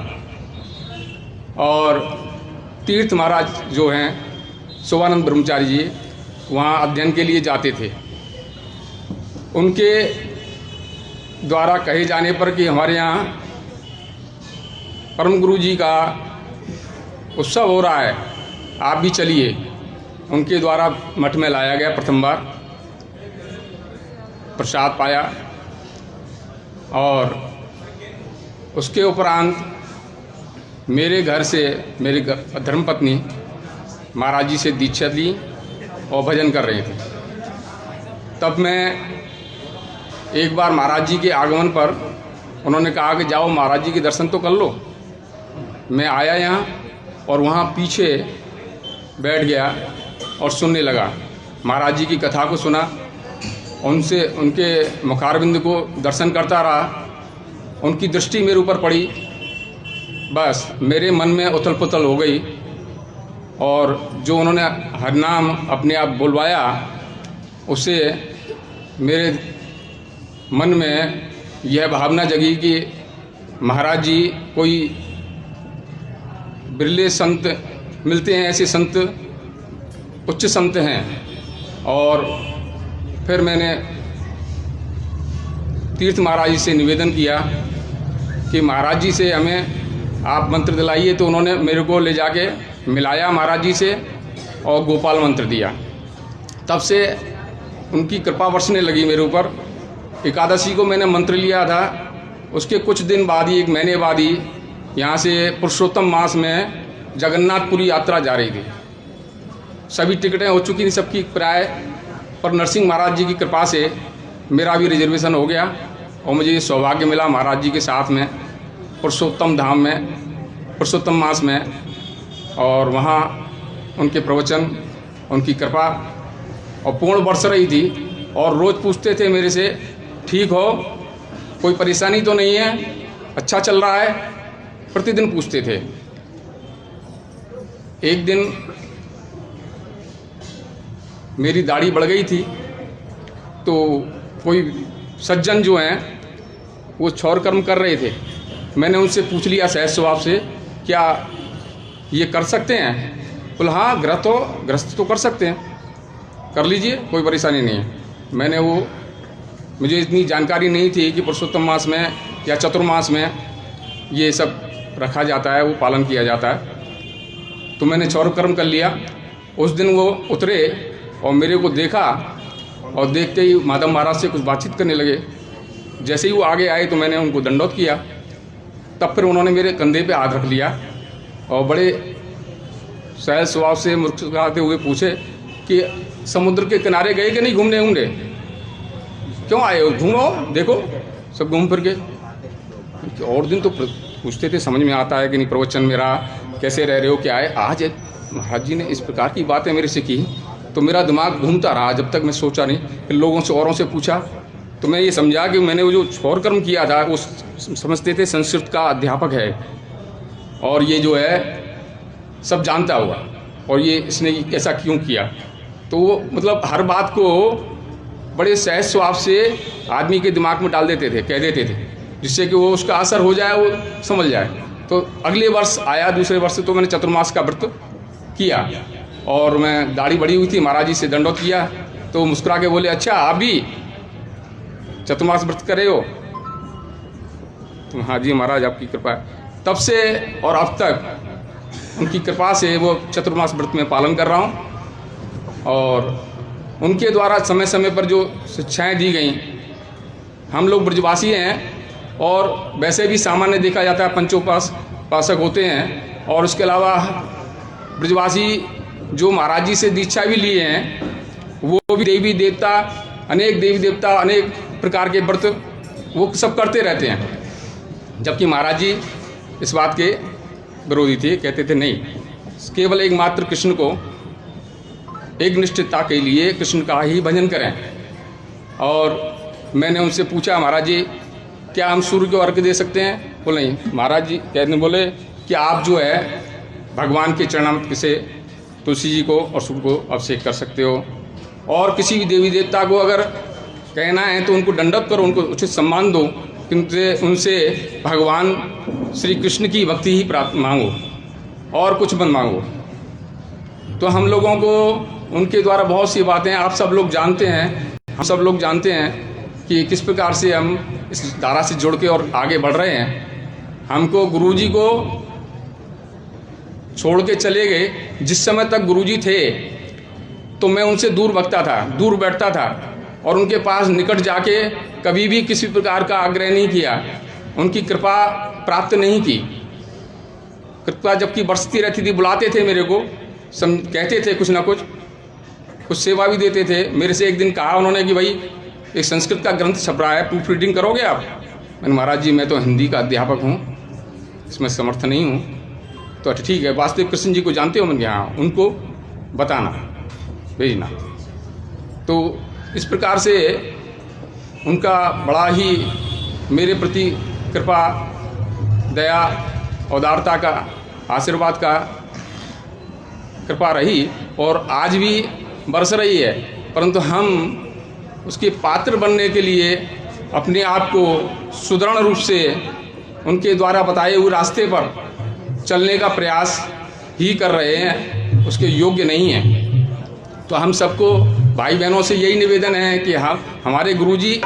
और तीर्थ महाराज जो हैं शिवानंद ब्रह्मचारी जी वहाँ अध्ययन के लिए जाते थे। उनके द्वारा कहे जाने पर कि हमारे यहाँ परम गुरु जी का उत्सव हो रहा है, आप भी चलिए। उनके द्वारा मठ में लाया गया, प्रथम बार प्रसाद पाया, और उसके उपरांत मेरे घर से मेरी धर्मपत्नी महाराज जी से दीक्षा ली और भजन कर रहे थे। तब मैं एक बार महाराज जी के आगमन पर उन्होंने कहा कि जाओ महाराज जी के दर्शन तो कर लो। मैं आया यहाँ और वहाँ पीछे बैठ गया और सुनने लगा। महाराज जी की कथा को सुना, उनसे उनके मुखारबिंद को दर्शन करता रहा। उनकी दृष्टि मेरे ऊपर पड़ी, बस मेरे मन में उथल पुथल हो गई, और जो उन्होंने हरनाम अपने आप बुलवाया उससे मेरे मन में यह भावना जगी कि महाराज जी कोई बिरले संत मिलते हैं, ऐसे संत उच्च संत हैं। और फिर मैंने तीर्थ महाराज जी से निवेदन किया कि महाराज जी से हमें आप मंत्र दिलाइए। तो उन्होंने मेरे को ले जाके मिलाया महाराज जी से और गोपाल मंत्र दिया। तब से उनकी कृपा बरसने लगी मेरे ऊपर। एकादशी को मैंने मंत्र लिया था, उसके कुछ दिन बाद ही, 1 महीने बाद ही, यहाँ से पुरुषोत्तम मास में जगन्नाथपुरी यात्रा जा रही थी। सभी टिकटें हो चुकी थी सबकी प्राय, पर नरसिंह महाराज जी की कृपा से मेरा भी रिजर्वेशन हो गया और मुझे सौभाग्य मिला महाराज जी के साथ में पुरुषोत्तम धाम में, पुरुषोत्तम मास में, और वहाँ उनके प्रवचन, उनकी कृपा और पूर्ण बरस रही थी। और रोज़ पूछते थे मेरे से, ठीक हो, कोई परेशानी तो नहीं है, अच्छा चल रहा है। प्रतिदिन पूछते थे। एक दिन मेरी दाढ़ी बढ़ गई थी, तो कोई सज्जन जो हैं वो क्षौर कर्म कर रहे थे। मैंने उनसे पूछ लिया सहज स्वभाव से, क्या ये कर सकते हैं? बोला हाँ, ग्रस्त तो कर सकते हैं, कर लीजिए, कोई परेशानी नहीं है। मैंने वो, मुझे इतनी जानकारी नहीं थी कि पुरुषोत्तम मास में या चतुर्मास में ये सब रखा जाता है, वो पालन किया जाता है। तो मैंने क्षौर कर्म कर लिया। उस दिन वो उतरे और मेरे को देखा, और देखते ही माधव महाराज से कुछ बातचीत करने लगे। जैसे ही वो आगे आए तो मैंने उनको दंडोत किया। तब फिर उन्होंने मेरे कंधे पे हाथ रख लिया और बड़े सहज स्वभाव से मुस्कुराते हुए पूछे कि समुद्र के किनारे गए कि नहीं घूमने होंगे? क्यों आए हो? घूमो, देखो सब घूम फिर के। और दिन तो पूछते थे, समझ में आता है कि नहीं प्रवचन मेरा, कैसे रह रहे हो, क्या है। आज महाराज जी ने इस प्रकार की बातें मेरे से की तो मेरा दिमाग घूमता रहा। जब तक मैं सोचा नहीं, फिर लोगों से, औरों से पूछा तो मैं ये समझा कि मैंने वो जो क्षौर कर्म किया था वो समझते थे संस्कृत का अध्यापक है और ये जो है सब जानता हुआ, और ये इसने ऐसा क्यों किया। तो वो मतलब हर बात को बड़े सहज स्वभाव से आदमी के दिमाग में डाल देते थे, कह देते थे, जिससे कि वो उसका असर हो जाए, वो समझ जाए। तो अगले वर्ष आया, दूसरे वर्ष तो मैंने चतुर्मास का व्रत किया और मैं दाढ़ी बढ़ी हुई थी, महाराज जी से दंडोत किया तो मुस्कुरा के बोले, अच्छा आप भी चतुर्मास व्रत करे हो? तो हाँ जी महाराज, आपकी कृपा है। तब से और अब तक उनकी कृपा से वो चतुर्मास व्रत में पालन कर रहा हूँ। और उनके द्वारा समय समय पर जो शिक्षाएं दी गई, हम लोग ब्रजवासी हैं और वैसे भी सामान्य देखा जाता है पंचोपासक होते हैं, और उसके अलावा ब्रजवासी जो महाराज जी से दीक्षा भी लिए हैं वो भी देवी देवता, अनेक देवी देवता, अनेक प्रकार के व्रत वो सब करते रहते हैं। जबकि महाराज जी इस बात के विरोधी थे, कहते थे नहीं, केवल एकमात्र कृष्ण को एक निष्ठता के लिए कृष्ण का ही भजन करें। और मैंने उनसे पूछा, महाराज जी क्या हम सूर्य को अर्घ्य दे सकते हैं? बोले नहीं। महाराज जी कहने बोले कि आप जो है भगवान के चरणामृत से तुलसी जी को और सूर्य को अभिषेक कर सकते हो, और किसी भी देवी देवता को अगर कहना है तो उनको दंडवत करो, उनको उचित सम्मान दो, किंतु उनसे भगवान श्री कृष्ण की भक्ति ही प्राप्त मांगो और कुछ मत मांगो। तो हम लोगों को उनके द्वारा बहुत सी बातें आप सब लोग जानते हैं, हम सब लोग जानते हैं कि किस प्रकार से हम इस धारा से जुड़ के और आगे बढ़ रहे हैं। हमको गुरुजी को छोड़ के चले गए। जिस समय तक गुरुजी थे तो मैं उनसे दूर भगता था, दूर बैठता था और उनके पास निकट जाके कभी भी किसी प्रकार का आग्रह नहीं किया, उनकी कृपा प्राप्त नहीं की। कृपा जबकि बरसती रहती थी, बुलाते थे मेरे को, कहते थे कुछ ना कुछ सेवा भी देते थे। मेरे से एक दिन कहा उन्होंने कि भाई एक संस्कृत का ग्रंथ छप रहा है, प्रूफ रीडिंग करोगे आप? मैंने महाराज जी मैं तो हिंदी का अध्यापक हूँ, इसमें समर्थ नहीं हूँ। तो अच्छा ठीक है, वास्तविक कृष्ण जी को जानते हो? मैंने हाँ, उनको बताना, भेजना। तो इस प्रकार से उनका बड़ा ही मेरे प्रति कृपा, दया, उदारता का, आशीर्वाद का कृपा रही और आज भी बरस रही है। परंतु हम उसके पात्र बनने के लिए अपने आप को सुदृढ़ रूप से उनके द्वारा बताए हुए रास्ते पर चलने का प्रयास ही कर रहे हैं, उसके योग्य नहीं हैं। तो हम सबको भाई बहनों से यही निवेदन है कि हमारे गुरुजी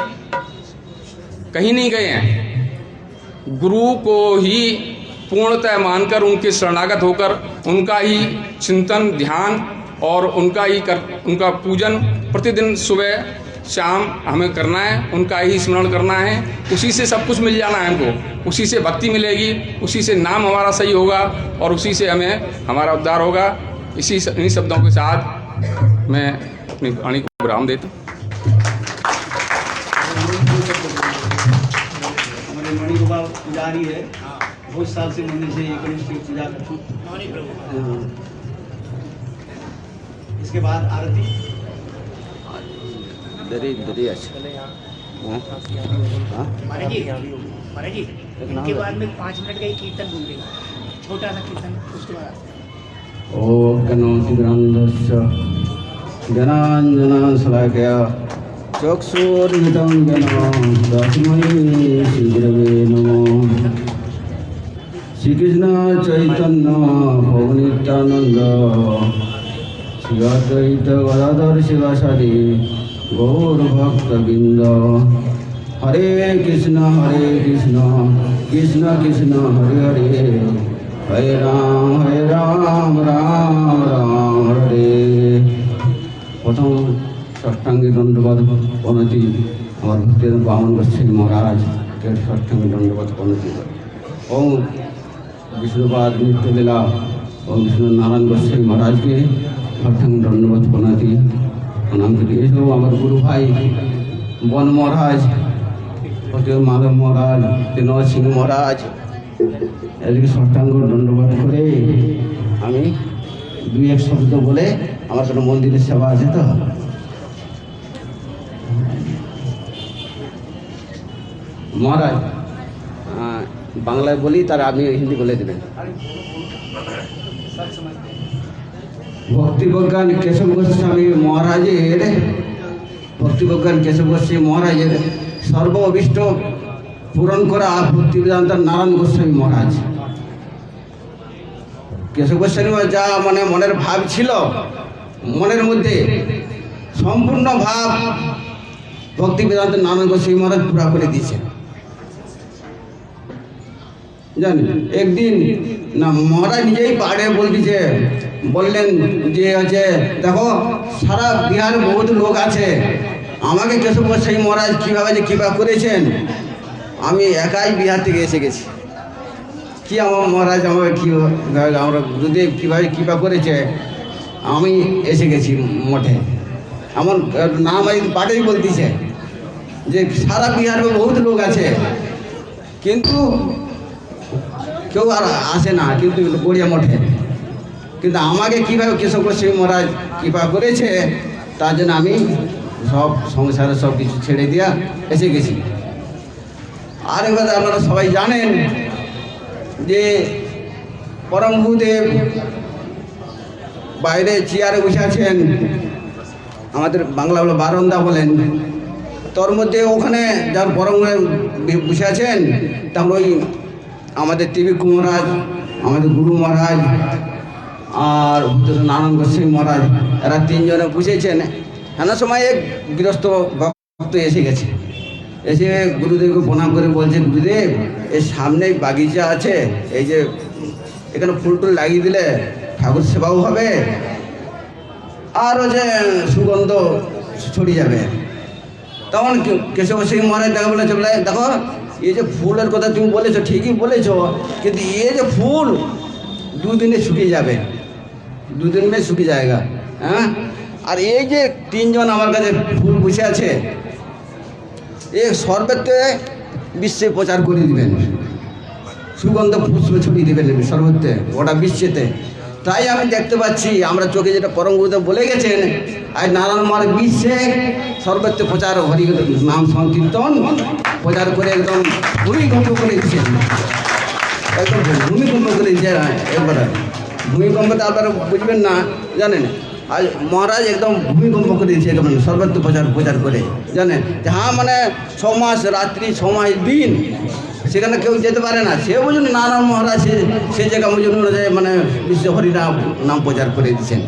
कहीं नहीं गए हैं। गुरु को ही पूर्णतः मानकर, उनके शरणागत होकर, उनका ही चिंतन, ध्यान और उनका पूजन प्रतिदिन सुबह शाम हमें करना है, उनका ही स्मरण करना है। उसी से सब कुछ मिल जाना है हमको, उसी से भक्ति मिलेगी, उसी से नाम हमारा सही होगा और उसी से हमें हमारा उद्धार होगा। इन्हीं शब्दों के साथ मैं अपनी वाणी को विराम देता हूँ। हमारे मणि गोपाल पुजारी है, बहुत साल से मंदिर से ये गणेश की पूजा करते हैं। इसके बाद आरती दरी अच्छा। महाराज जी इनके बाद में 5 मिनट का ही कीर्तन बोलेगा, छोटा सा कीर्तन, उसके बाद ओम ज्ञानतिग्रन्थस्य ज्ञानाञ्जनशलाकया चक्षुर्मिलितं येन तस्मै श्रीगुरवे नमः। श्रीकृष्ण चैतन्य प्रभु नित्यानंद श्री अद्वैत गदाधर शिवासादि गौर भक्तवृंद। हरे कृष्ण कृष्ण कृष्ण हरे हरे, हरे राम राम राम हरे। प्रथम षष्ठांगी दंडवत प्रणति हमारे भक्ति बामन गोस्वामी महाराज के षष्ठांगी दंडवत प्रणति। ओम विष्णुपाद नित्य लीला और विष्णु नारायण गोस्वामी महाराज के षष्ठांगी दंडवत प्रणति प्रणाम करिए। सब हमारे गुरु भाई वन महाराज, फतेह माधव महाराज, तेनवा सिंह महाराज এদিকে ষষ্ঠাঙ্গ দণ্ডবাদ করে আমি 2-1 শব্দ বলে আমার কোনো মন্দিরের সেবা আছে তো। মহারাজ বাংলায় বলি, তার আপনি হিন্দি বলে দেবেন। ভক্তিবিজ্ঞান কেশব গোস্বামী মহারাজের ভক্তিবিজ্ঞান কেশব গোস্বামী মহারাজের সর্ব অভিষ্ট পূরণ করা ভক্তিবেদান্ত নারায়ণ গোস্বামী মহারাজ। কেশব গোস্বামী যা মানে মনের ভাব ছিল, মনের মধ্যে সম্পূর্ণ ভাব ভক্তিবেদান্ত নারায়ণ গোস্বামী মহারাজ পুরা করে দিয়েছেন। জানেন একদিন না মহারাজ নিজেই পাহাড়ে বলতেছে, বললেন যে হচ্ছে দেখো সারা বিহারে বহুত লোক আছে, আমাকে কেশব গোস্বামী মহারাজ কীভাবে যে কৃপা করেছেন, আমি একাই বিহার থেকে এসে গেছি। কি আমার মহারাজ আমাকে কী আমরা গুরুদেব কীভাবে কৃপা করেছে, আমি এসে গেছি মঠে। আমার নাম এই পাটেই বলতেছে যে সারা বিহারে বহুত লোক আছে কিন্তু কেউ আর আসে না, কিন্তু গড়িয়া মঠে। কিন্তু আমাকে কীভাবে কেশব গোস্বামী মহারাজ কৃপা করেছে, তার জন্য আমি সব সংসারে সব কিছু ছেড়ে দিয়া এসে গেছি। আর এবার আপনারা সবাই জানেন যে পরম গুরুদেব বাইরে চেয়ারে বসে আছেন, আমাদের বাংলা বলে বারান্দা বলেন, তোর মধ্যে ওখানে যার পরম বসে আছেন তারপর ওই আমাদের ত্রিবিক্রম মহারাজ, আমাদের গুরু মহারাজ আর নারায়ণ গোস্বামী মহারাজ, এরা 3 জনে বসেছেন। এমন সময় এক গৃহস্থ ভক্ত এসে গেছে, এসে গুরুদেবকে প্রণাম করে বলছে, গুরুদেব এর সামনেই বাগিচা আছে, এই যে এখানে ফুল টুল লাগিয়ে দিলে ঠাকুর সেবাও হবে আর হচ্ছে সুগন্ধ ছড়িয়ে যাবে। তখন কেশব গোস্বামী মহারাজ দেখা বলেছে, বলে দেখো এই যে ফুলের কথা তুমি বলেছো ঠিকই বলেছো, কিন্তু এই যে ফুল 2 দিনে শুকিয়ে যাবে, 2 দিন में শুকিয়ে যায়গা। হ্যাঁ, আর এই যে 3 জন আমার কাছে ফুল বসে আছে, এই সর্বত্রে বিশ্বে প্রচার করে দিবেন, সুগন্ধ পুষ্প ছড়িয়ে দেবেন সর্বত্রে গোটা বিশ্বেতে। তাই আমি দেখতে পাচ্ছি আমরা চোখে যেটা পরম গুরুদেব বলে গেছেন, আর নারায়ণ মহারাজ বিশ্বে সর্বত্র প্রচার হরি নাম সংকীর্তন প্রচার করে একদম ভূমিকম্প করে দিচ্ছেন, একদম ভূমিকম্প করে দিচ্ছে। একবার ভূমিকম্পটা আপনারা বুঝবেন না, জানেন আজ মহারাজ একদম ভূমিকম্প করে দিয়েছে, একদম সর্বত্র প্রচার করে, জানেন যে হ্যাঁ মানে 6 মাস রাত্রি 6 মাস দিন সেখানে কেউ যেতে পারে না, সে বুঝুন নারায়ণ মহারাজ সে জায়গা বুঝুন মানে বিশ্ব হরিনাম নাম প্রচার করে দিচ্ছেন,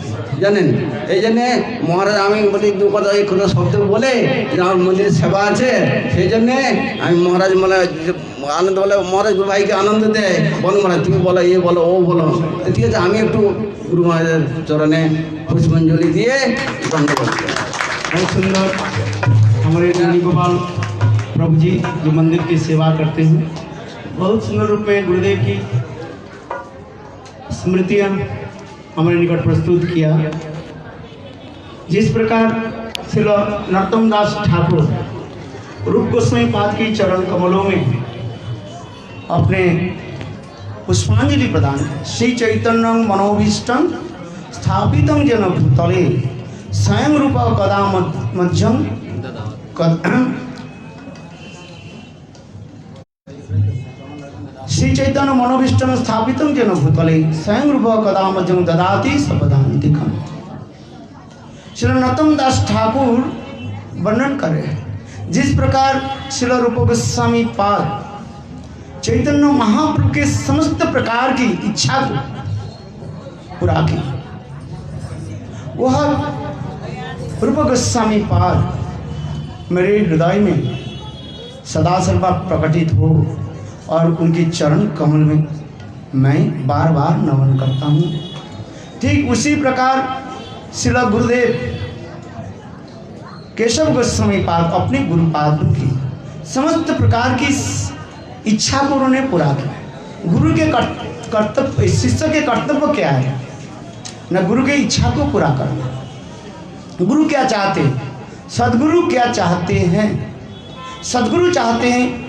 জানেন। এই জন্যে মহারাজ আমি বলি 2 কথা কোনো শব্দ বলে যে আমার মন্দিরের সেবা আছে, সেই জন্যে আমি মহারাজ মানে আনন্দ বলে, মহারাজ গুরু ভাইকে আনন্দ দেয়, বল মহারাজ তুমি বলো, এ বলো ও বলো, ঠিক আছে আমি একটু गुरु महाराज चरणे पुष्पांजलि दिए दंडवत। बहुत सुंदर हमारे रानी गोपाल प्रभु जी जो मंदिर की सेवा करते हैं, बहुत सुंदर रूप में गुरुदेव की स्मृतियाँ हमारे निकट प्रस्तुत किया। जिस प्रकार श्री नरोत्तम दास ठाकुर रूप गोस्वामी पाद की चरण कमलों में अपने पुष्पांजलि प्रदान, श्री चैतन्य मनोभीष्टं स्थापितं जेन भूतले स्वयं रूप कदा मध्यम श्री चैतन्य मनोभीष्टम स्थापितम जन भूतले स्वयं रूप कदा मध्यम ददाति सपदांतिकम। श्री नरोत्तम दास ठाकुर वर्णन करे जिस प्रकार श्री रूप गोस्वामी पाद चैतन्य महाप्रभु के समस्त प्रकार की इच्छा को पूरा की, वह रूप गोस्वामी पाद मेरे हृदय में सदा सर्वदा प्रकटित हो और उनके चरण कमल में मैं बार बार नमन करता हूँ। ठीक उसी प्रकार श्रील गुरुदेव केशव गोस्वामी पाद अपने गुरुपाद की समस्त प्रकार की इच्छा को उन्होंने पूरा किया। गुरु के कर्तव्य, शिष्य के कर्तव्य क्या है? न गुरु की इच्छा को पूरा करना। गुरु क्या चाहते हैं? सदगुरु क्या चाहते हैं? सदगुरु चाहते हैं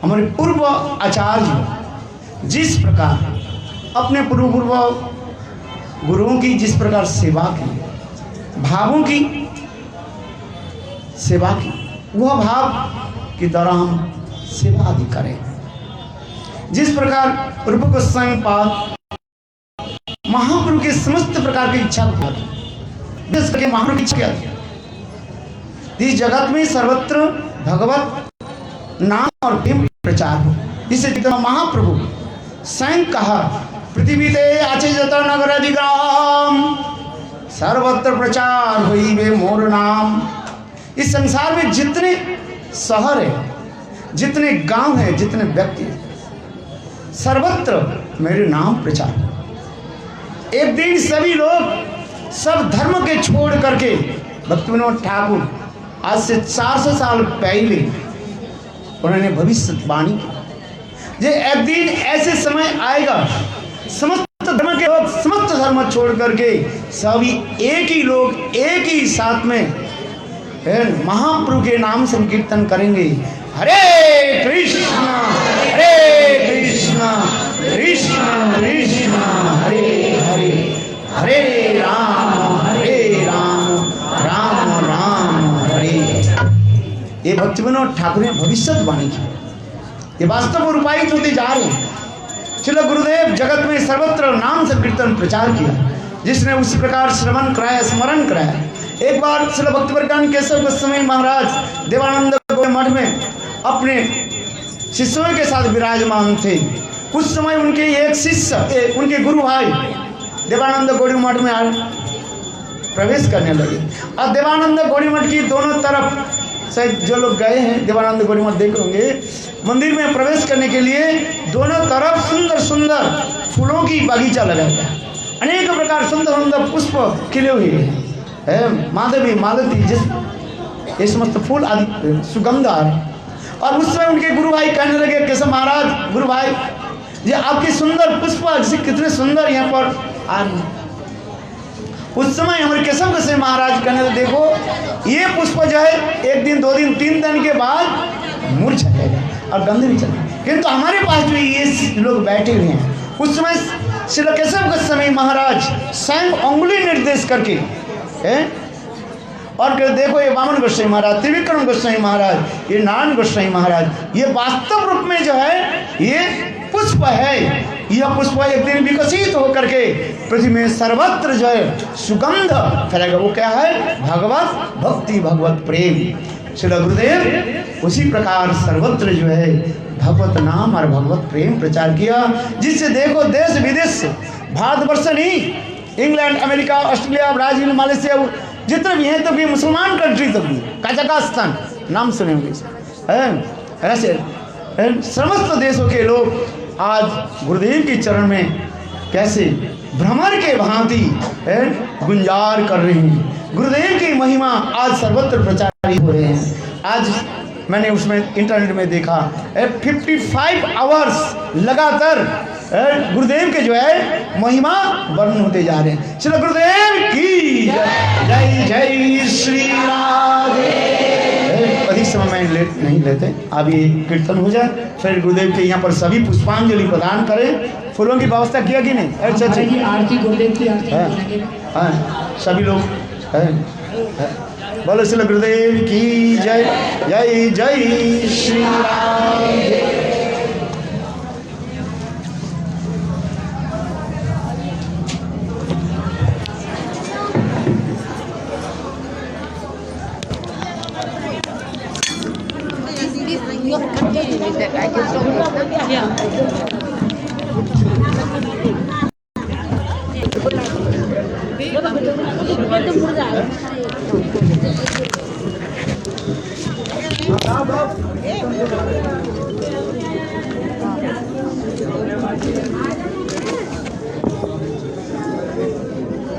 हमारे पूर्व आचार्य जिस प्रकार अपने पूर्व गुरुओं की जिस प्रकार सेवा की, भावों की सेवा की, वह भाव की तरह हम सेवा आदि करें। जिस प्रकार रूप गोस्वामी पाद महाप्रभु के समस्त प्रकार की इच्छा को जिस करके महाप्रभु की इच्छा क्या थी? इस जगत में सर्वत्र भगवत नाम और प्रेम प्रचार हो। इसे महाप्रभु स्वयं कहा, पृथ्वी ते आचे जता नगर अधिग्राम सर्वत्र प्रचार हुई वे मोर नाम। इस संसार में जितने शहर है, जितने गांव है, जितने व्यक्ति है, सर्वत्र मेरे नाम प्रचार। एक दिन सभी लोग सब धर्म के छोड़ करके भक्ति विनोद ठाकुर आज से 400 साल पहले उन्होंने भविष्यवाणी की, ये एक दिन ऐसे समय आएगा समस्त धर्म के लोग समस्त धर्म छोड़ करके सभी एक ही लोग एक ही साथ में महाप्रभु के नाम संकीर्तन करेंगे। हरे कृष्णा कृष्ण कृष्ण हरे हरे, हरे राम राम राम हरे। ये भक्ति विनोद ठाकुर ने भविष्यवाणी की, ये वास्तव रूपायित होते जा रहे हैं। श्रील गुरुदेव जगत में सर्वत्र नाम संकीर्तन प्रचार किया, जिसने उसी प्रकार श्रवण कराया, स्मरण कराया। एक बार श्रील भक्तिप्रकांड केशव गोस्वामी महाराज देवानंद गौड़ी मठ में अपने शिष्यों के साथ विराजमान थे। उस समय उनके एक शिष्य उनके गुरु भाई देवानंद गौड़ी मठ में प्रवेश करने लगे और देवानंद गौड़ी मठ की दोनों तरफ, शायद जो लोग गए हैं देवानंद गौड़ी मठ देख होंगे, मंदिर में प्रवेश करने के लिए दोनों तरफ सुंदर सुंदर फूलों की बगीचा लगा हुआ है। अनेक प्रकार सुंदर सुंदर पुष्प खिले हुए हैं, माधवी मालती जिस ये समस्त फूल आदि सुगंध आ रहे। और उस समय उनके गुरु भाई कहने लगे, केशव महाराज गुरु भाई ये आपके सुंदर पुष्प जैसे कितने सुंदर यहाँ पर आ। उस समय हमारे केशव गोस्वामी महाराज कहने लगे, देखो ये पुष्प जो है एक दिन 2 दिन 3 दिन के बाद मुरझा जाएगा और गंध भी चलेगा, किंतु हमारे पास जो ये लोग बैठे हुए हैं। उस समय श्री केशव गोस्वामी महाराज स्वयं उंगली निर्देश करके और देखो ये वामन गोस्वामी महाराज, त्रिविक्रम गोस्वामी महाराज, ये नारायण गोस्वामी महाराज, ये वास्तव रूप में जो है ये पुष्प है। यह पुष्प एक दिन विकसित होकर के पृथ्वी में सर्वत्र जो है सुगंध फैलेगा। वो क्या है? भगवत भक्ति, भगवत प्रेम। श्री गुरुदेव उसी प्रकार सर्वत्र जो है भगवत नाम और भगवत प्रेम प्रचार किया, जिससे देखो देश विदेश भारतवर्ष नहीं, England, America, Australia, Brazil, Malaysia जितने भी हैं, तो भी मुसलमान कंट्री तक भी, कजाकिस्तान नाम सुने होंगे, ऐसे समस्त देशों के लोग आज गुरुदेव के चरण में कैसे भ्रमर के भांति गुंजार कर रहे हैं। गुरुदेव की महिमा आज सर्वत्र प्रचारित हो रहे हैं। आज मैंने उसमें इंटरनेट में देखा 55 आवर्स लगातार गुरुदेव के जो है महिमा वर्णन होते जा रहे हैं। श्री गुरुदेव की जय जय श्री राधे। अधिक समय में नहीं लेते, अब ये कीर्तन हो जाए, फिर गुरुदेव के यहाँ पर सभी पुष्पांजलि प्रदान करें। फूलों की व्यवस्था किया कि नहीं? अच्छा अच्छा, आरती गुरुदेव की आरती हाँ, सभी लोग बोलो श्री गुरुदेव की जय जय जय श्री राधे।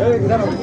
श्री गुरु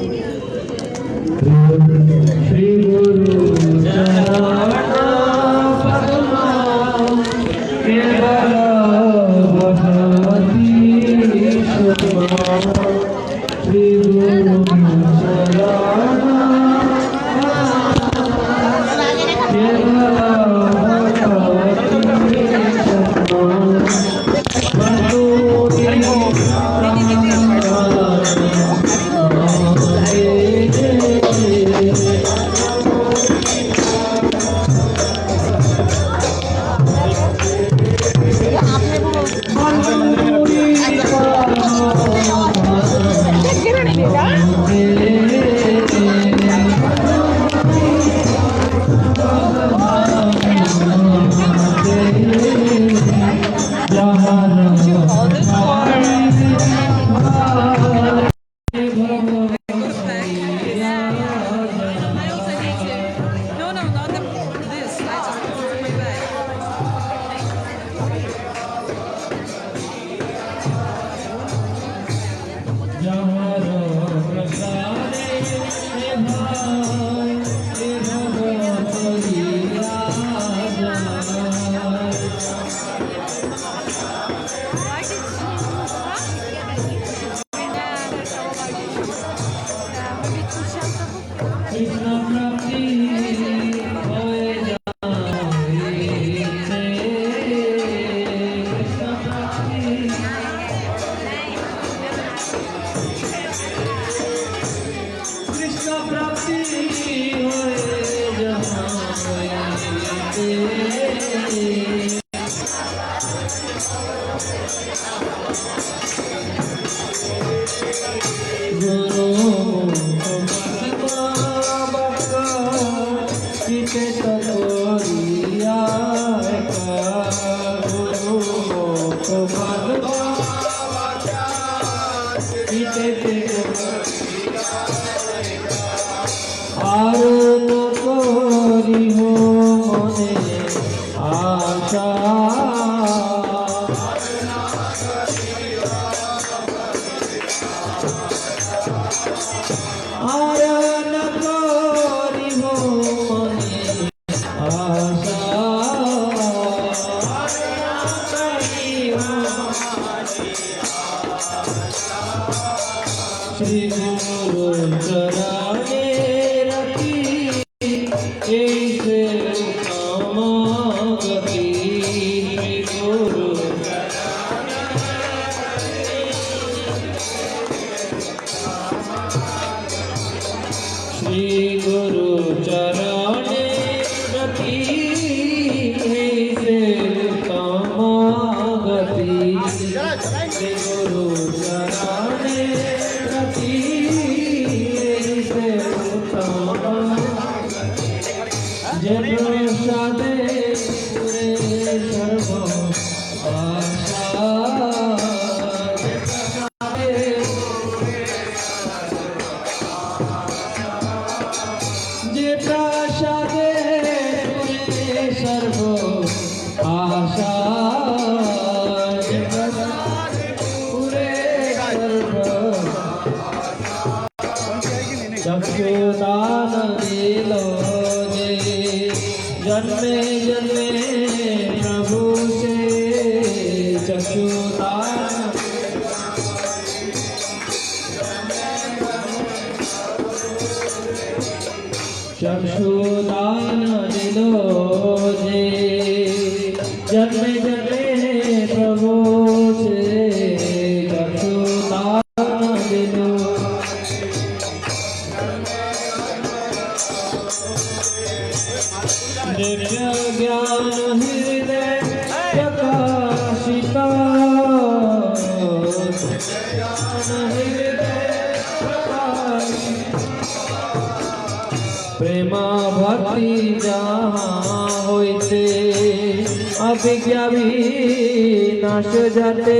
अभिज्ञा भी नाश जाते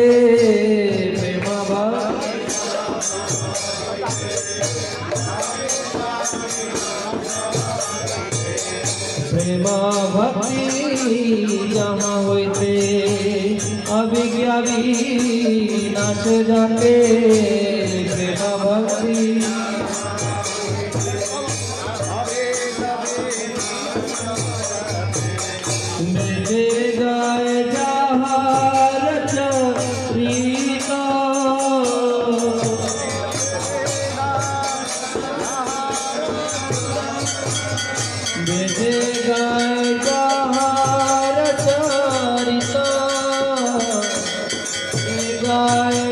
प्रेमा प्रेमा भक्ति जहाँ होते अभिज्ञा भी नाश जाते प्रेम भक्ति मेरे गाय जहार चरीता मेरे गाय जहार चरिता गाय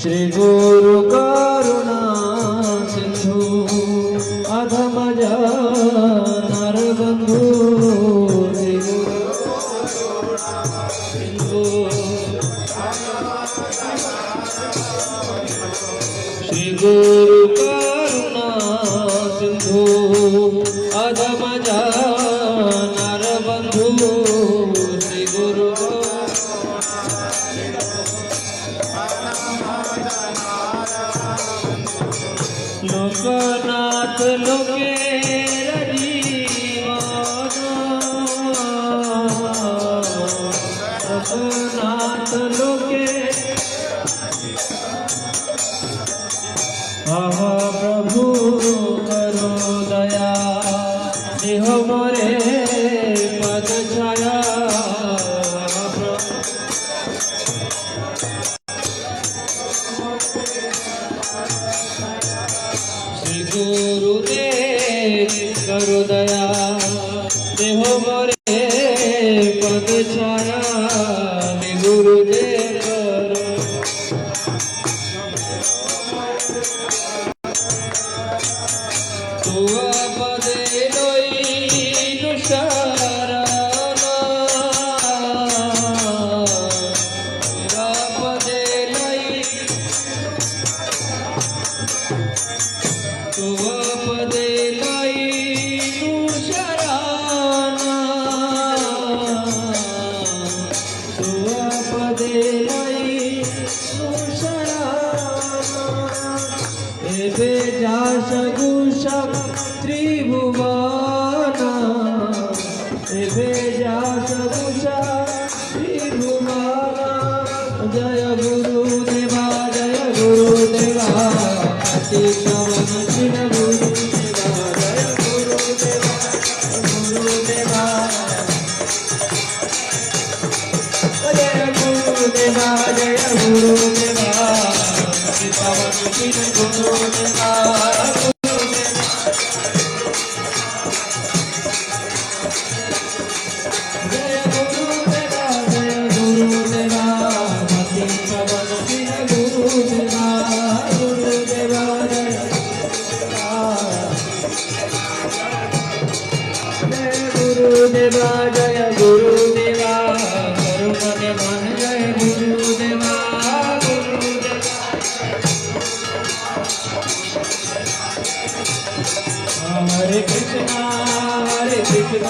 श्री गुरु करुणा सिंधु अधम नर बंधु श्री गुरु सिंधु श्री गुरु करुणा सिंधु अधम नर बंधु श्री गुरु लोकनाथ लोकेर जीवन लोकनाथ लोके आहा प्रभु करो दया देह मोरे पद छाया श्री गुरुदेव करो दया देह मोरे पद छाया गुरुदेव करो तुआ पदे लोई शरणा तुआ पदे लोई तुआ पदे लोई शरणा तुआ पदे लोई एबे जास गुशक त्रिभुवना एबे जास गुशक त्रिभुवना जय गुरुदेवा जय गुरुदेवा अति पवन शिव गुरुदेवा जय गुरुदेवा गुरुदेवा जय गुरुदेवा जय गुरुदेवा पवन शिव गुरुदेवा जय गुरुदेवा जय गुरुदेवा पति पवन शिव गुरुदेवा गुरुदेवा जय गुरुदेवा जय गुरुदेवा करुण मन जय गुरुदेवा हरे कृष्णा कृष्ण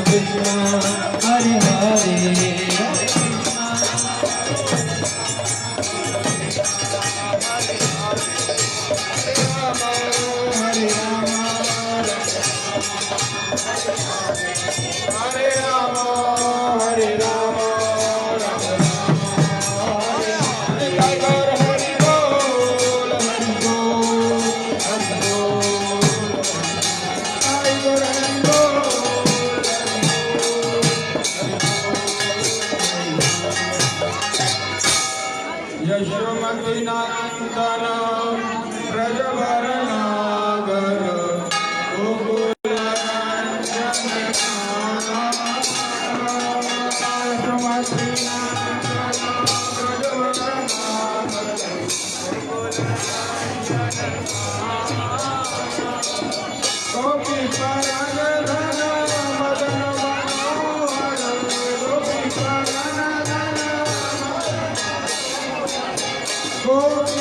कृष्ण हरे हरे यशोमतिनंदन ब्रजभरनागर गोपी